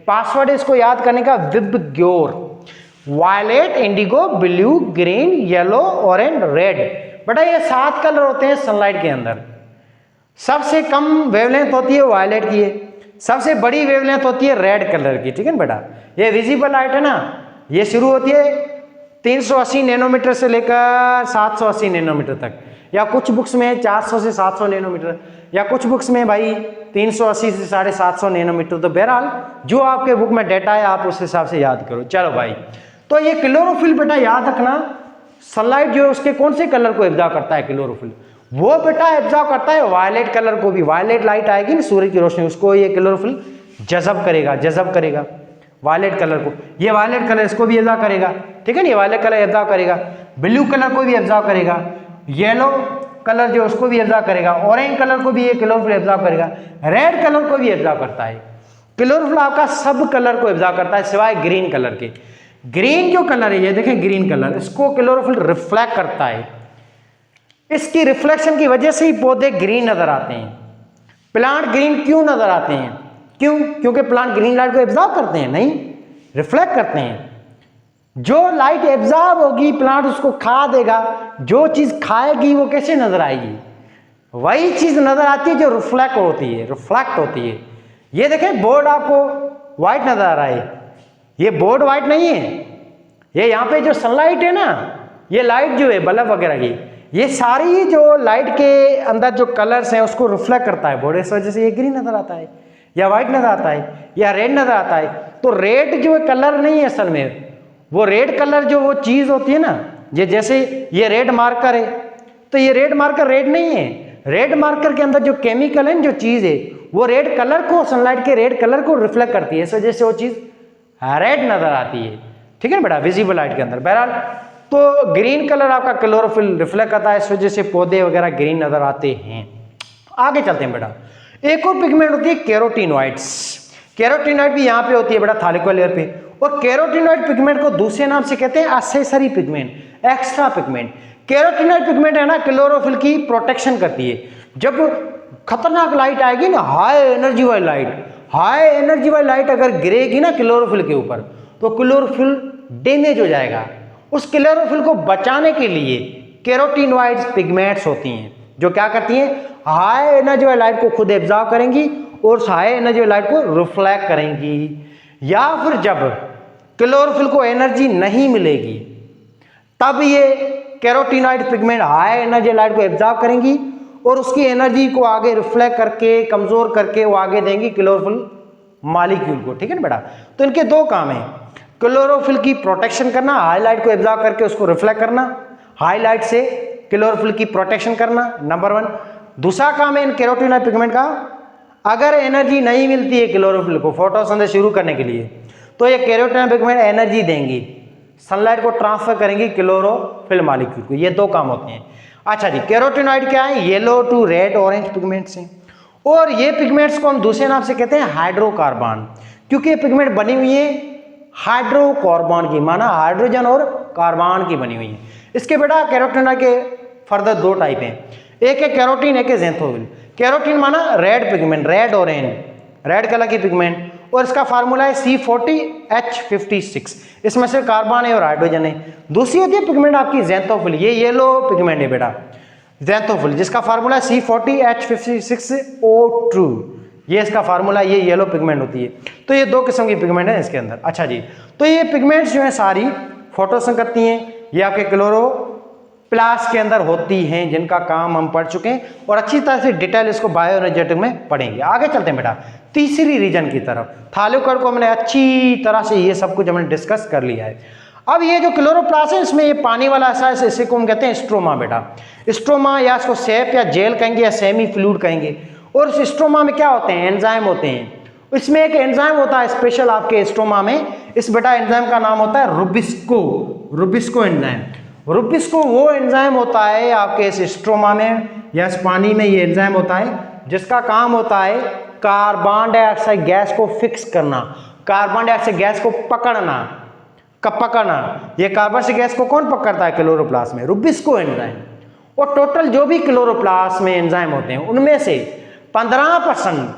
Password इसको याद करने का, VIBGYOR. Violet, indigo, blue, green, yellow, orange, red. बेटा ये 7 कलर होते हैं सनलाइट के अंदर। सबसे कम वेवलेंथ होती है वायलेट की है, सबसे बड़ी वेवलेंथ होती है रेड कलर की। ठीक है ना बेटा? ये विजिबल लाइट है ना, ये शुरू होती है 380 नैनोमीटर से लेकर 780 नैनोमीटर तक, या कुछ बुक्स में 400 से 700 नैनोमीटर, या कुछ बुक्स में भाई 380 से 750 नैनोमीटर। तो बहरहाल जो आपके बुक में डेटा है आप उस हिसाब से याद करो। चलो भाई, तो ये क्लोरोफिल बेटा याद रखना, सनलाइट जो है उसके कौन से कलर को एब्जॉर्ब करता है? क्लोरोफिल वो बेटा एब्जॉर्ब करता है वायलेट कलर को भी। वायलेट लाइट आएगी ना सूर्य की रोशनी, उसको ये क्लोरोफिल जज़ब करेगा वायलेट कलर को। ये वायलेट कलर इसको भी एब्जॉर्ब करेगा। ठीक है ना? ये वायलेट कलर एब्जॉर्ब करेगा, ब्लू कलर को भी एब्जॉर्ब करेगा, येलो कलर जो उसको भी एब्जॉर्ब करेगा, ऑरेंज कलर को भी ये क्लोरोफिल एब्जॉर्ब करेगा, रेड कलर को भी एब्जॉर्ब करता है। क्लोरोफिल आपका सब कलर को एब्जॉर्ब करता है सिवाय ग्रीन कलर के। ग्रीन जो कलर है, ये देखें ग्रीन कलर, इसको क्लोरोफिल रिफ्लेक्ट करता है। इसकी रिफ्लेक्शन की वजह से ही पौधे ग्रीन नजर आते हैं। प्लांट ग्रीन क्यों नजर आते हैं? क्यों? क्योंकि प्लांट ग्रीन लाइट को एब्जॉर्ब करते हैं? नहीं, रिफ्लेक्ट करते हैं। जो लाइट एब्जॉर्ब होगी प्लांट उसको खा देगा, जो चीज खाएगी वो कैसे नजर आएगी? वही चीज नजर आती है जो रिफ्लेक्ट होती है। ये देखें बोर्ड आपको व्हाइट नजर आ रहा है, ये बोर्ड व्हाइट नहीं है। ये यहाँ पे जो सनलाइट है ना, ये लाइट जो है बल्ब वगैरह की, ये सारी जो लाइट के अंदर जो कलर्स हैं उसको रिफ्लेक्ट करता है बोर्ड, इस वजह से ये ग्रीन नजर आता है, या व्हाइट नजर आता है, या रेड नजर आता है। तो रेड जो कलर नहीं है असल में, वो रेड कलर जो वो चीज होती है ना, ये जैसे ये रेड मार्कर है, तो ये रेड मार्कर रेड नहीं है। रेड मार्कर के अंदर जो केमिकल है, जो चीज है, वो रेड कलर को, सनलाइट के रेड कलर को रिफ्लेक्ट करती है, इस वजह से वो चीज रेड नजर आती है। ठीक है ना बेटा? विजिबल लाइट के अंदर। बहरहाल तो ग्रीन कलर आपका क्लोरोफिल रिफ्लेक्ट करता है, इस वजह से पौधे वगैरह ग्रीन नजर आते हैं। आगे चलते हैं बेटा। एक और पिगमेंट होती है कैरोटीनॉइड्स। कैरोटीनॉइड भी यहाँ पे होती है बेटा, थैलिकल लेयर पे। और कैरोटीनॉइड पिगमेंट को दूसरे नाम से कहते हैं accessory pigment, extra pigment. Carotenoid pigment है ना, क्लोरोफिल की प्रोटेक्शन करती है। जब खतरनाक लाइट आएगी ना, हाई एनर्जी वाली लाइट अगर गिरेगी ना क्लोरोफिल के ऊपर, तो क्लोरोफिल डैमेज हो जाएगा। उस क्लोरोफिल को बचाने के लिए कैरोटीनॉइड्स पिगमेंट्स होती हैं, जो क्या करती हैं? हाई एनर्जी वाली लाइट को खुद एब्जॉर्ब करेंगी और उस हाई एनर्जी वाली लाइट को रिफ्लेक्ट करेंगी। या फिर जब क्लोरोफिल को एनर्जी नहीं मिलेगी, तब ये carotenoid pigment high energy light को एब्जॉर्ब करेंगी और उसकी एनर्जी को आगे रिफ्लेक्ट करके, कमजोर करके वो आगे देंगी क्लोरोफिल मॉलिक्यूल को। ठीक है ना बेटा? तो इनके दो काम है, क्लोरोफिल की प्रोटेक्शन करना, हाईलाइट को एब्जॉर्ब करके उसको रिफ्लेक्ट करना, हाईलाइट से क्लोरोफिल की प्रोटेक्शन करना, नंबर 1। दूसरा काम है इन कैरोटीनॉइड पिगमेंट का, अगर एनर्जी नहीं मिलती है क्लोरोफिल को फोटोसिंथेसिस शुरू करने के लिए, तो ये कैरोटीनॉइड पिगमेंट एनर्जी देंगी, सनलाइट को ट्रांसफर करेंगी क्लोरोफिल मॉलिक्यूल को। ये दो काम होते हैं। अच्छा जी, कैरोटीनॉइड क्या है? Yellow to red orange pigments हैं। और ये पिगमेंट्स को हम दूसरे नाम से कहते हैं हाइड्रोकार्बन, क्योंकि ये पिगमेंट बनी हुई है हाइड्रोकार्बन की, माना हाइड्रोजन और कार्बन की बनी हुई है। इसके बेटा कैरोटीनॉइड के फर्दर दो टाइप हैं, एक है कैरोटीन, एक है ज़ैंथोफिल। कैरोटीन माना red pigment, red orange, red colour की पिगमेंट, और इसका फार्मूला है C40H56। इसमें से कार्बन है और हाइड्रोजन है। दूसरी होती है पिगमेंट आपकी ज़ैंथोफिल, ये येलो पिगमेंट है बेटा, ज़ैंथोफिल, जिसका फार्मूला है C40H56O2। ये इसका फार्मूला, ये येलो पिगमेंट होती है। तो ये दो किस्म की पिगमेंट है इसके अंदर। अच्छा जी, तो ये पिगमेंट्स जो है सारी फोटोसिंथेसिस करती हैं, ये आपके क्लोरोप्लास्ट के अंदर होती हैं, जिनका काम हम पढ़ चुके हैं और अच्छी तरह से डिटेल इसको बायोएनर्जेटिक में पढ़ेंगे। आगे चलते हैं बेटा तीसरी रीजन की तरफ। थैलेकोइड को हमने अच्छी तरह से ये सब कुछ हमने डिस्कस कर लिया है। अब ये जो क्लोरोप्लास्ट है, इसमें ये पानी वाला ऐसा है, इसी को हम कहते हैं स्ट्रोमा बेटा। स्ट्रोमा या इसको सेप या जेल कहेंगे या सेमी फ्लूइड कहेंगे। और उस स्ट्रोमा में क्या होते हैं, एंजाइम होते हैं। इसमें एक एंजाइम होता है स्पेशल आपके स्ट्रोमा में, इस बेटा एंजाइम का नाम होता है रुबिस्को एंजाइम। रुबिस्को वो एंजाइम होता है आपके इस स्ट्रोमा में या इस पानी में, ये एंजाइम होता है जिसका काम होता है कार्बन डाइऑक्साइड गैस को फिक्स करना, कार्बन डाइऑक्साइड गैस को पकड़ना। ये कार्बन से गैस को कौन पकड़ता है क्लोरोप्लास्ट में, रुबिस्को एंजाइम। और टोटल जो भी क्लोरोप्लास्ट में एंजाइम होते हैं उनमें से 15%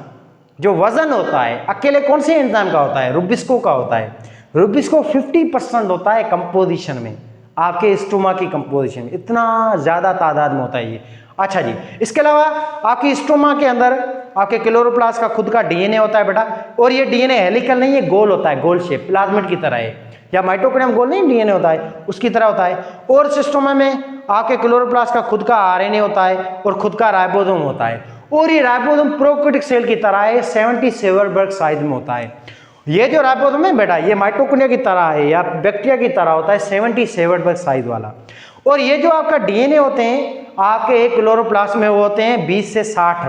जो वजन होता है अकेले कौन से एंजाइम का होता है, रुबिस्को का होता है। रुबिस्को 50% होता है कंपोजिशन में, आपके स्टोमा की कंपोजिशन में, इतना ज्यादा तादाद में होता है ये। अच्छा जी, इसके अलावा आपकी स्टोमा के अंदर आपके क्लोरोप्लास्ट का खुद का डीएनए होता है बेटा, और ये डीएनए हेलिकल नहीं है, गोल होता है, गोल शेप, प्लाज्मिड की तरह है, या माइटोकॉन्ड्रिया गोल नहीं डीएनए होता है उसकी तरह होता है। और स्टोमा में आपके क्लोरोप्लास्ट का खुद का आरएनए होता है और खुद का राइबोसोम होता है, और ये राइबोसोम प्रोकैरियोटिक सेल की तरह है, 70 सेवरबर्ग साइज में होता है। ये जो राइबोसोम है बेटा ये माइटोकॉन्ड्रिया की तरह है या बैक्टीरिया की तरह होता है, 70 सेवरबर्ग साइज वाला। और ये जो आपका डीएनए होते हैं आपके एक क्लोरोप्लास्ट में वो होते हैं 20 से 60,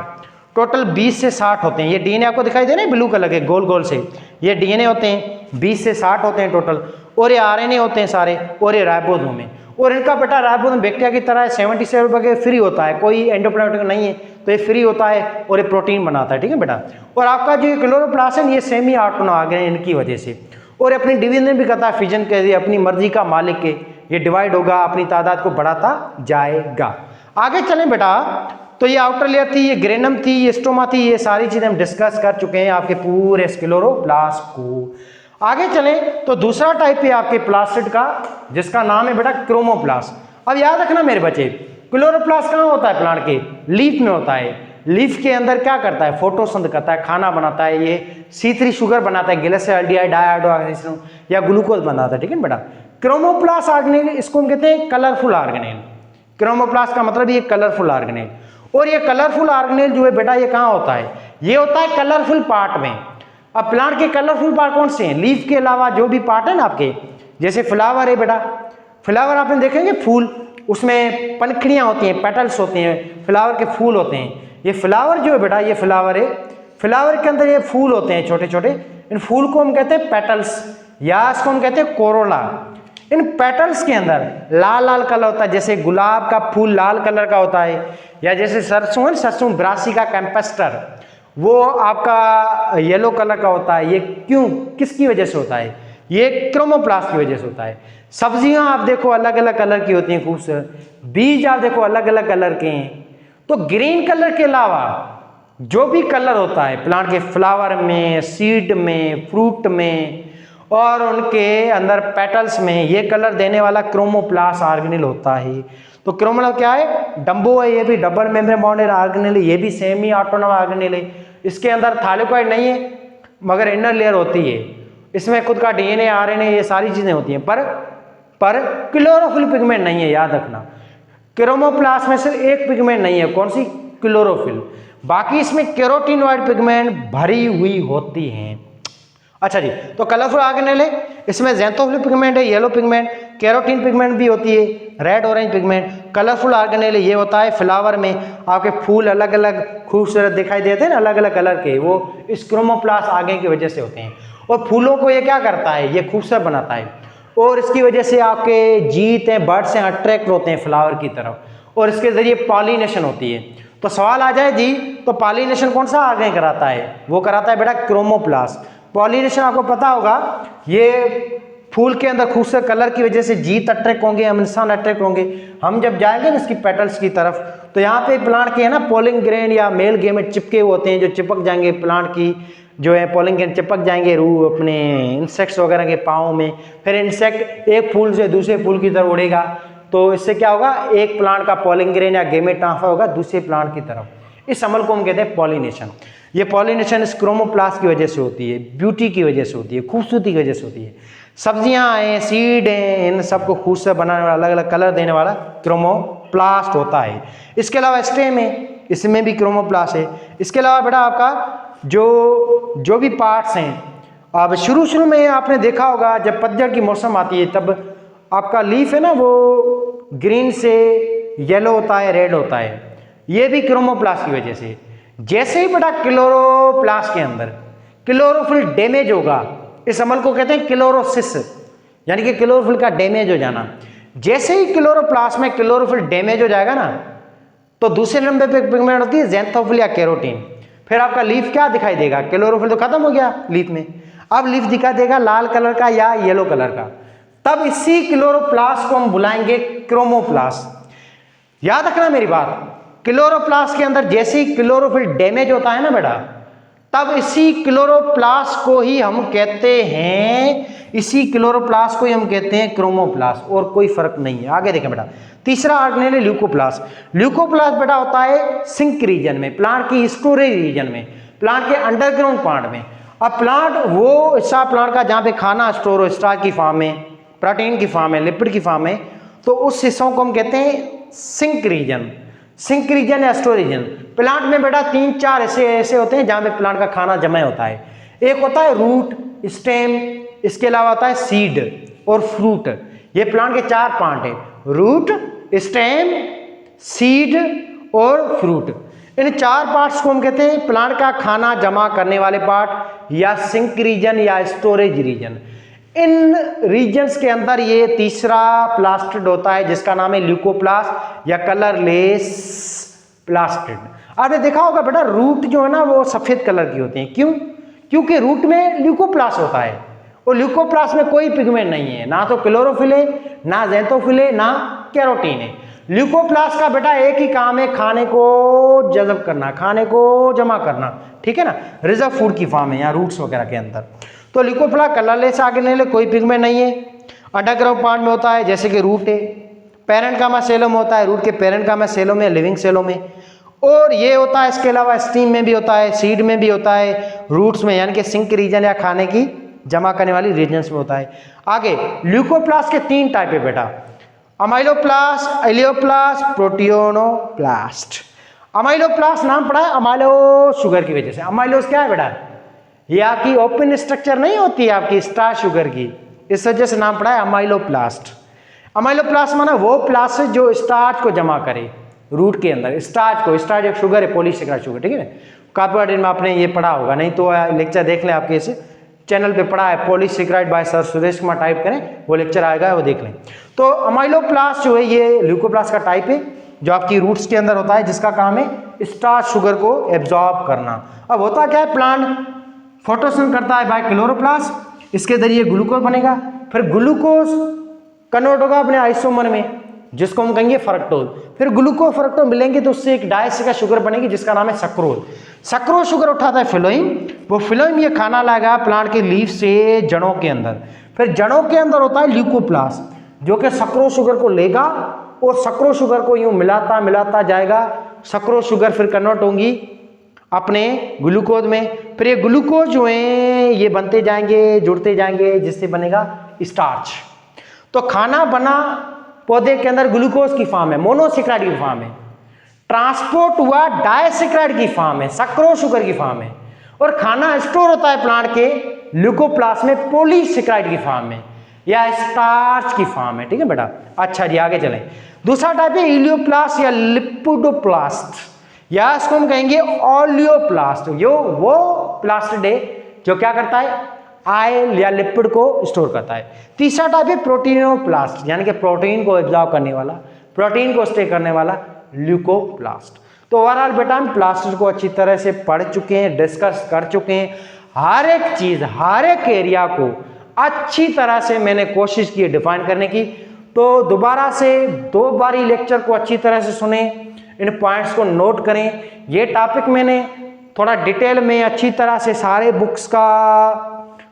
टोटल 20 से 60 होते हैं। ये डीएनए आपको दिखाई दे रहे हैं ब्लू कलर के गोल गोल से, ये डीएनए होते हैं 20 से 60 होते हैं टोटल, और ये आरएनए होते हैं सारे, और ये राइबोसोम है। और इनका बेटा राइबोसोम बैक्टीरिया की तरह 70 सेवरबर्ग फ्री होता है, कोई एंडोप्लाज्मिक नहीं है, तो ये फ्री होता है और ये प्रोटीन बनाता है, ठीक है बेटा। और आपका जो क्लोरोप्लास्ट है ये सेमी ऑटोनॉमस आ गए इनकी वजह से, और अपनी डिवीजन भी करता है, फिजन के लिए अपनी मर्जी का मालिक के ये डिवाइड होगा, अपनी तादाद को बढ़ाता जाएगा। आगे चलें बेटा, तो ये आउटर लेयर थी, ये ग्रेनम थी, ये स्टोमा थी, ये सारी चीजें हम डिस्कस कर चुके हैं आपके पूरे क्लोरोप्लास्ट को। आगे चलें तो दूसरा टाइप है आपके प्लास्टिड का जिसका नाम है बेटा क्रोमोप्लास्ट। अब याद रखना मेरे बच्चे, क्लोरोप्लास्ट कहाँ होता है, प्लांट के लीफ में होता है। लीफ के अंदर क्या करता है, फोटोसिंथेसिस करता है, खाना बनाता है, ये C3 शुगर बनाता है, ग्लिसरॉल्डिहाइड डाइऑक्साइड या ग्लूकोज बनाता है, ठीक है बेटा। क्रोमोप्लास्ट ऑर्गेनेल इसको हम कहते हैं कलरफुल ऑर्गेनेल। क्रोमोप्लास्ट का मतलब ये कलरफुल ऑर्गेनेल, और ये कलरफुल ऑर्गेनेल जो है बेटा ये कहाँ होता है, ये होता है कलरफुल पार्ट में। अब प्लांट के कलरफुल पार्ट कौन से हैं, लीफ के अलावा जो भी पार्ट है ना आपके, जैसे फ्लावर है बेटा, फ्लावर आपने देखेंगे फूल, उसमें पंखुड़ियाँ होती हैं, पेटल्स होते हैं, फ्लावर के फूल होते हैं। ये फ्लावर जो है बेटा ये फ्लावर है, फ्लावर के अंदर ये फूल होते हैं छोटे छोटे, इन फूल को हम कहते हैं पेटल्स या इसको हम कहते हैं कोरोला। इन पेटल्स के अंदर लाल लाल कलर होता है, जैसे गुलाब का फूल लाल कलर का होता है, या जैसे सरसों है, सरसों ब्रासिका कैंपेस्टर वो आपका येलो कलर का होता है। ये क्यों, किसकी वजह से होता है, ये क्रोमोप्लास्ट की वजह से होता है। सब्जियां आप देखो अलग अलग कलर की होती हैं खूबसूरत, बीज आप देखो अलग अलग कलर के हैं। तो ग्रीन कलर के अलावा जो भी कलर होता है प्लांट के फ्लावर में, सीड में, फ्रूट में और उनके अंदर पेटल्स में, ये कलर देने वाला क्रोमोप्लास्ट ऑर्गेनेल होता है। तो क्रोमोप्लास्ट क्या है, डम्बो है, ये भी डबल मेम्ब्रेन बॉन्डेड ऑर्गेनेल है, ये भी सेमी ऑटोनॉमस ऑर्गेनेल है। इसके अंदर थाइलेकोइड नहीं है मगर इनर लेयर होती है, इसमें खुद का डीएनए आरएनए ये सारी चीजें होती हैं, पर क्लोरोफिल पिगमेंट नहीं है, याद रखना। क्रोमोप्लास्ट में सिर्फ एक पिगमेंट नहीं है, कौन सी, क्लोरोफिल, बाकी इसमें कैरोटीनॉइड पिगमेंट भरी हुई होती हैं। अच्छा जी, तो कलरफुल ऑर्गेनेल है, इसमें ज़ैंथोफिल पिगमेंट है, येलो पिगमेंट, कैरोटीन पिगमेंट भी होती है, red orange pigment. Colourful organelle ये होता है फ्लावर में आपके फूल अलग अलग खूबसूरत दिखाई देते हैं ना, अलग अलग कलर के, वो इस क्रोमोप्लास्ट आगे की वजह से होते हैं। और फूलों को ये क्या करता है, ये खूबसूरत बनाता है, और इसकी वजह से आपके जीत हैं, बर्ड्स हैं, अट्रैक्ट होते हैं फ्लावर की तरफ, और इसके जरिए पॉलिनेशन होती है। तो सवाल आ जाए जी, तो पॉलिनेशन कौन सा ऑर्गेन कराता है, वो कराता है बेटा क्रोमोप्लास्ट। पॉलिनेशन आपको पता होगा, ये फूल के अंदर खूबसूरत कलर की वजह से जीत अट्रैक्ट होंगे, हम इंसान अट्रैक्ट होंगे। हम जब जाएंगे ना इसकी पेटल्स की तरफ, तो यहाँ पे प्लांट के है ना पोलिंग ग्रेन या मेल गेमेट चिपके होते हैं, जो चिपक जाएंगे प्लांट की जो है पोलिंग ग्रेन चिपक जाएंगे रू अपने इंसेक्ट्स वगैरह के पाँव में। फिर इंसेक्ट एक फूल से दूसरे फूल की तरफ उड़ेगा, तो इससे क्या होगा, एक प्लांट का पोलिंग ग्रेन या गेमेट ट्रांसफर होगा दूसरे प्लांट की तरफ। इस अमल को हम कहते हैं पॉलिनेशन। ये पॉलिनेशन इस क्रोमोप्लास्ट की वजह से होती है, ब्यूटी की वजह से होती है, खूबसूरती की वजह से होती है। सब्जियां हैं, सीड हैं, इन सबको खूबसूरत बनाने वाला, अलग अलग कलर देने वाला क्रोमोप्लास्ट होता है। इसके अलावा स्टेम है, इसमें भी क्रोमोप्लास्ट है। इसके अलावा बेटा आपका जो भी पार्ट्स हैं, अब शुरू में आपने देखा होगा जब पतझड़ की मौसम आती है तब आपका लीफ है ना वो ग्रीन से येलो होता है, रेड होता है, ये भी क्रोमोप्लास्ट की वजह से। जैसे ही बेटा क्लोरोप्लास्ट के अंदर क्लोरोफिल डैमेज होगा, इस अमल को कहते हैं क्लोरोसिस, यानी कि क्लोरोफिल का डैमेज हो जाना। जैसे ही क्लोरोप्लास्ट में क्लोरोफिल डैमेज हो जाएगा ना, तो दूसरे नंबर पे पिगमेंट होती है ज़ैंथोफिल या कैरोटीन। फिर आपका लीफ क्या दिखाई देगा, क्लोरोफिल तो खत्म हो गया लीफ में, अब लीफ दिखाई देगा लाल कलर का या येलो कलर का। तब इसी क्लोरोप्लास्ट को हम बुलाएंगे क्रोमोप्लास्ट। याद रखना मेरी बात, क्लोरोप्लास्ट के अंदर जैसे ही क्लोरोफिल डैमेज होता है ना बेटा, तब इसी क्लोरोप्लास्ट को ही हम कहते हैं, इसी क्लोरोप्लास्ट को ही हम कहते हैं क्रोमोप्लास्ट, और कोई फर्क नहीं है। आगे देखें बेटा, तीसरा ऑर्गेनेल है ल्यूकोप्लास्ट। ल्यूकोप्लास्ट बेटा होता है सिंक रीजन में, प्लांट की स्टोरेज रीजन में, प्लांट के अंडरग्राउंड पार्ट में। अब प्लांट वो हिस्सा प्लांट का जहाँ पे खाना स्टोर हो, स्टार्च की फॉर्म में, प्रोटीन की फॉर्म में, लिपिड की फॉर्म में, तो उस हिस्सों को हम कहते हैं सिंक रीजन, सिंक रीजन या स्टोरेज रीजन। प्लांट में बेटा 3-4 हिस्से ऐसे होते हैं जहाँ पे प्लांट का खाना जमा होता है। एक होता है रूट, स्टेम, इसके अलावा होता है सीड और फ्रूट। ये प्लांट के 4 पार्ट है, रूट, स्टेम, सीड और फ्रूट। इन 4 पार्ट्स को हम कहते हैं प्लांट का खाना जमा करने वाले पार्ट, या सिंक रीजन या स्टोरेज रीजन। इन रीजन्स के अंदर ये तीसरा प्लास्टिड होता है जिसका नाम है ल्यूकोप्लास्ट या कलरलेस प्लास्टिड। आपने देखा होगा बेटा रूट जो है ना वो सफेद कलर की होती है, क्यों? क्योंकि रूट में ल्यूकोप्लास्ट होता है, और ल्यूकोप्लास्ट में कोई पिगमेंट नहीं है, ना तो क्लोरोफिल है, ना ज़ैंथोफिल है, ना कैरोटीन है। ल्यूकोप्लास्ट का बेटा एक ही काम है, खाने को जज़ब करना, खाने को जमा करना, ठीक है ना, रिजर्व फूड की फॉर्म है या रूट्स वगैरह के अंदर। तो ल्यूकोप्लास्ट कलरलेस ऑर्गेनेल, कोई पिगमेंट नहीं है, अंडरग्राउंड पार्ट में होता है जैसे कि रूट है, पेरेंटकामा सेलों में होता है, रूट के पेरेंटकामा सेलों में, लिविंग सेलों में, और ये होता है इसके अलावा स्टीम में भी होता है, सीड में भी होता है, रूट्स में यानी कि सिंक रीजन या खाने की जमा करने वाली रीजन्स में होता है। आगे ल्यूकोप्लास्ट के 3 टाइप है बेटा, अमाइलोप्लास्ट, एलियोप्लास्ट, प्रोटियोनोप्लास्ट। अमाइलोप्लास्ट नाम पड़ा है अमाइलो शुगर की वजह से। अमाइलोस क्या है बेटा, ये आपकी ओपन स्ट्रक्चर नहीं होती है आपकी स्टार्च शुगर की, इस वजह से नाम पड़ा है अमाइलोप्लास्ट। अमाइलोप्लास्ट माना वो प्लास्ट जो स्टार्च को जमा करे रूट के अंदर, स्टार्च को, स्टार्च एक शुगर है, पॉलीसेकेराइड शुगर, ठीक है ना। कार्बोहाइड्रेट में आपने ये पढ़ा होगा, नहीं तो लेक्चर देख लें, आपके इस चैनल पे पढ़ा है, polysaccharide by sir Suresh Kumar, type करें वो लेक्चर आएगा, वो देख लें। तो अमाइलोप्लास्ट जो है ये ल्यूकोप्लास्ट का टाइप है जो आपकी रूट्स के अंदर होता है, जिसका काम है स्टार्च शुगर को एब्जॉर्ब करना। अब होता क्या है, प्लांट फोटोसिंथेसिस करता है बाय क्लोरोप्लास्ट, इसके जरिए ग्लूकोज बनेगा, फिर ग्लूकोज कन्वर्ट होगा अपने आइसोमर में जिसको हम कहेंगे फ्रक्टोज, फिर ग्लूकोज फ्रक्टोज मिलेंगे तो उससे एक डायस्टिक शुगर बनेगी जिसका नाम है सक्रोज। सक्रोज शुगर उठाता है फिलोइम, वो फिलोइम ये खाना लाएगा प्लांट के लीफ से जड़ों के अंदर, फिर जड़ों के अंदर होता है ल्यूकोप्लास्ट जो कि सक्रोज शुगर को लेगा और सक्रोज शुगर को यूं मिलाता मिलाता जाएगा। सक्रोज शुगर फिर कन्वर्ट होंगी अपने ग्लूकोज में, फिर ये ग्लूकोज जो है ये बनते जाएंगे, जुड़ते जाएंगे, जिससे बनेगा स्टार्च। तो खाना बना पौधे के अंदर ग्लूकोज की फॉर्म है, मोनोसेक्राइड की फॉर्म है, ट्रांसपोर्ट हुआ डायसेक्राइड की फॉर्म है, सक्रोज शुगर की फॉर्म है, और खाना स्टोर होता है प्लांट के ल्यूकोप्लास्ट में पॉलीसेक्राइड की फॉर्म में या स्टार्च की फॉर्म है, ठीक है बेटा। अच्छा जी आगे चलें, दूसरा टाइप है इलियोप्लास्ट या लिपिडोप्लास्ट, या इसको हम कहेंगे ओलियोप्लास्ट। यो वो प्लास्टिड है जो क्या करता है, आयल या लिपिड को स्टोर करता है। तीसरा टाइप है प्रोटीनोप्लास्ट, यानी कि प्रोटीन को एब्जॉर्ब करने वाला, प्रोटीन को स्टे करने वाला ल्यूकोप्लास्ट। तो ओवरऑल बेटा हम प्लास्टिड को अच्छी तरह से पढ़ चुके हैं, डिस्कस कर चुके हैं, हर एक चीज हर एक एरिया को अच्छी तरह से मैंने कोशिश की डिफाइन करने की। तो दोबारा से 2 बारी लेक्चर को अच्छी तरह से सुने, इन पॉइंट्स को नोट करें। ये टॉपिक मैंने थोड़ा डिटेल में अच्छी तरह से सारे बुक्स का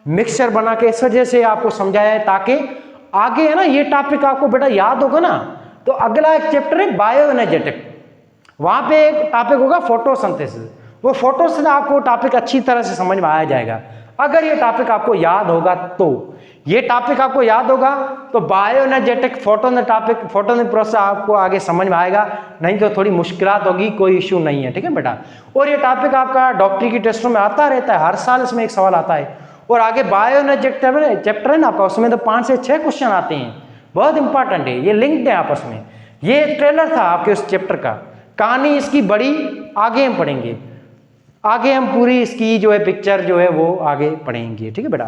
मिक्सचर बना के इस वजह से आपको समझाया है ताकि आगे है ना ये टॉपिक आपको बेटा याद होगा ना, तो अगला एक चैप्टर है बायो एनर्जेटिक, वहां पे एक टॉपिक होगा फोटोसिंथेसिस, वो फोटोसिंथेसिस आपको टॉपिक अच्छी तरह से समझ में आ जाएगा। अगर ये टॉपिक आपको याद होगा तो ये टॉपिक आपको याद होगा तो bio energetic photon topic photon process आपको आगे समझ में आएगा, नहीं तो थोड़ी मुश्किलात होगी, कोई इश्यू नहीं है, ठीक है बेटा। और ये टॉपिक आपका डॉक्टरी की टेस्टों में आता रहता है, हर साल इसमें एक सवाल आता है। और आगे बायो एनर्जेटिक चैप्टर है ना आपका, उसमें तो 5 से 6 क्वेश्चन आते हैं, बहुत इंपॉर्टेंट है, ये लिंक्ड है आपस में। ये ट्रेलर था आपके उस चैप्टर का, कहानी इसकी बड़ी आगे हम पढ़ेंगे। आगे हम पूरी इसकी जो है पिक्चर जो है वो आगे पढ़ेंगे, ठीक है बेटा।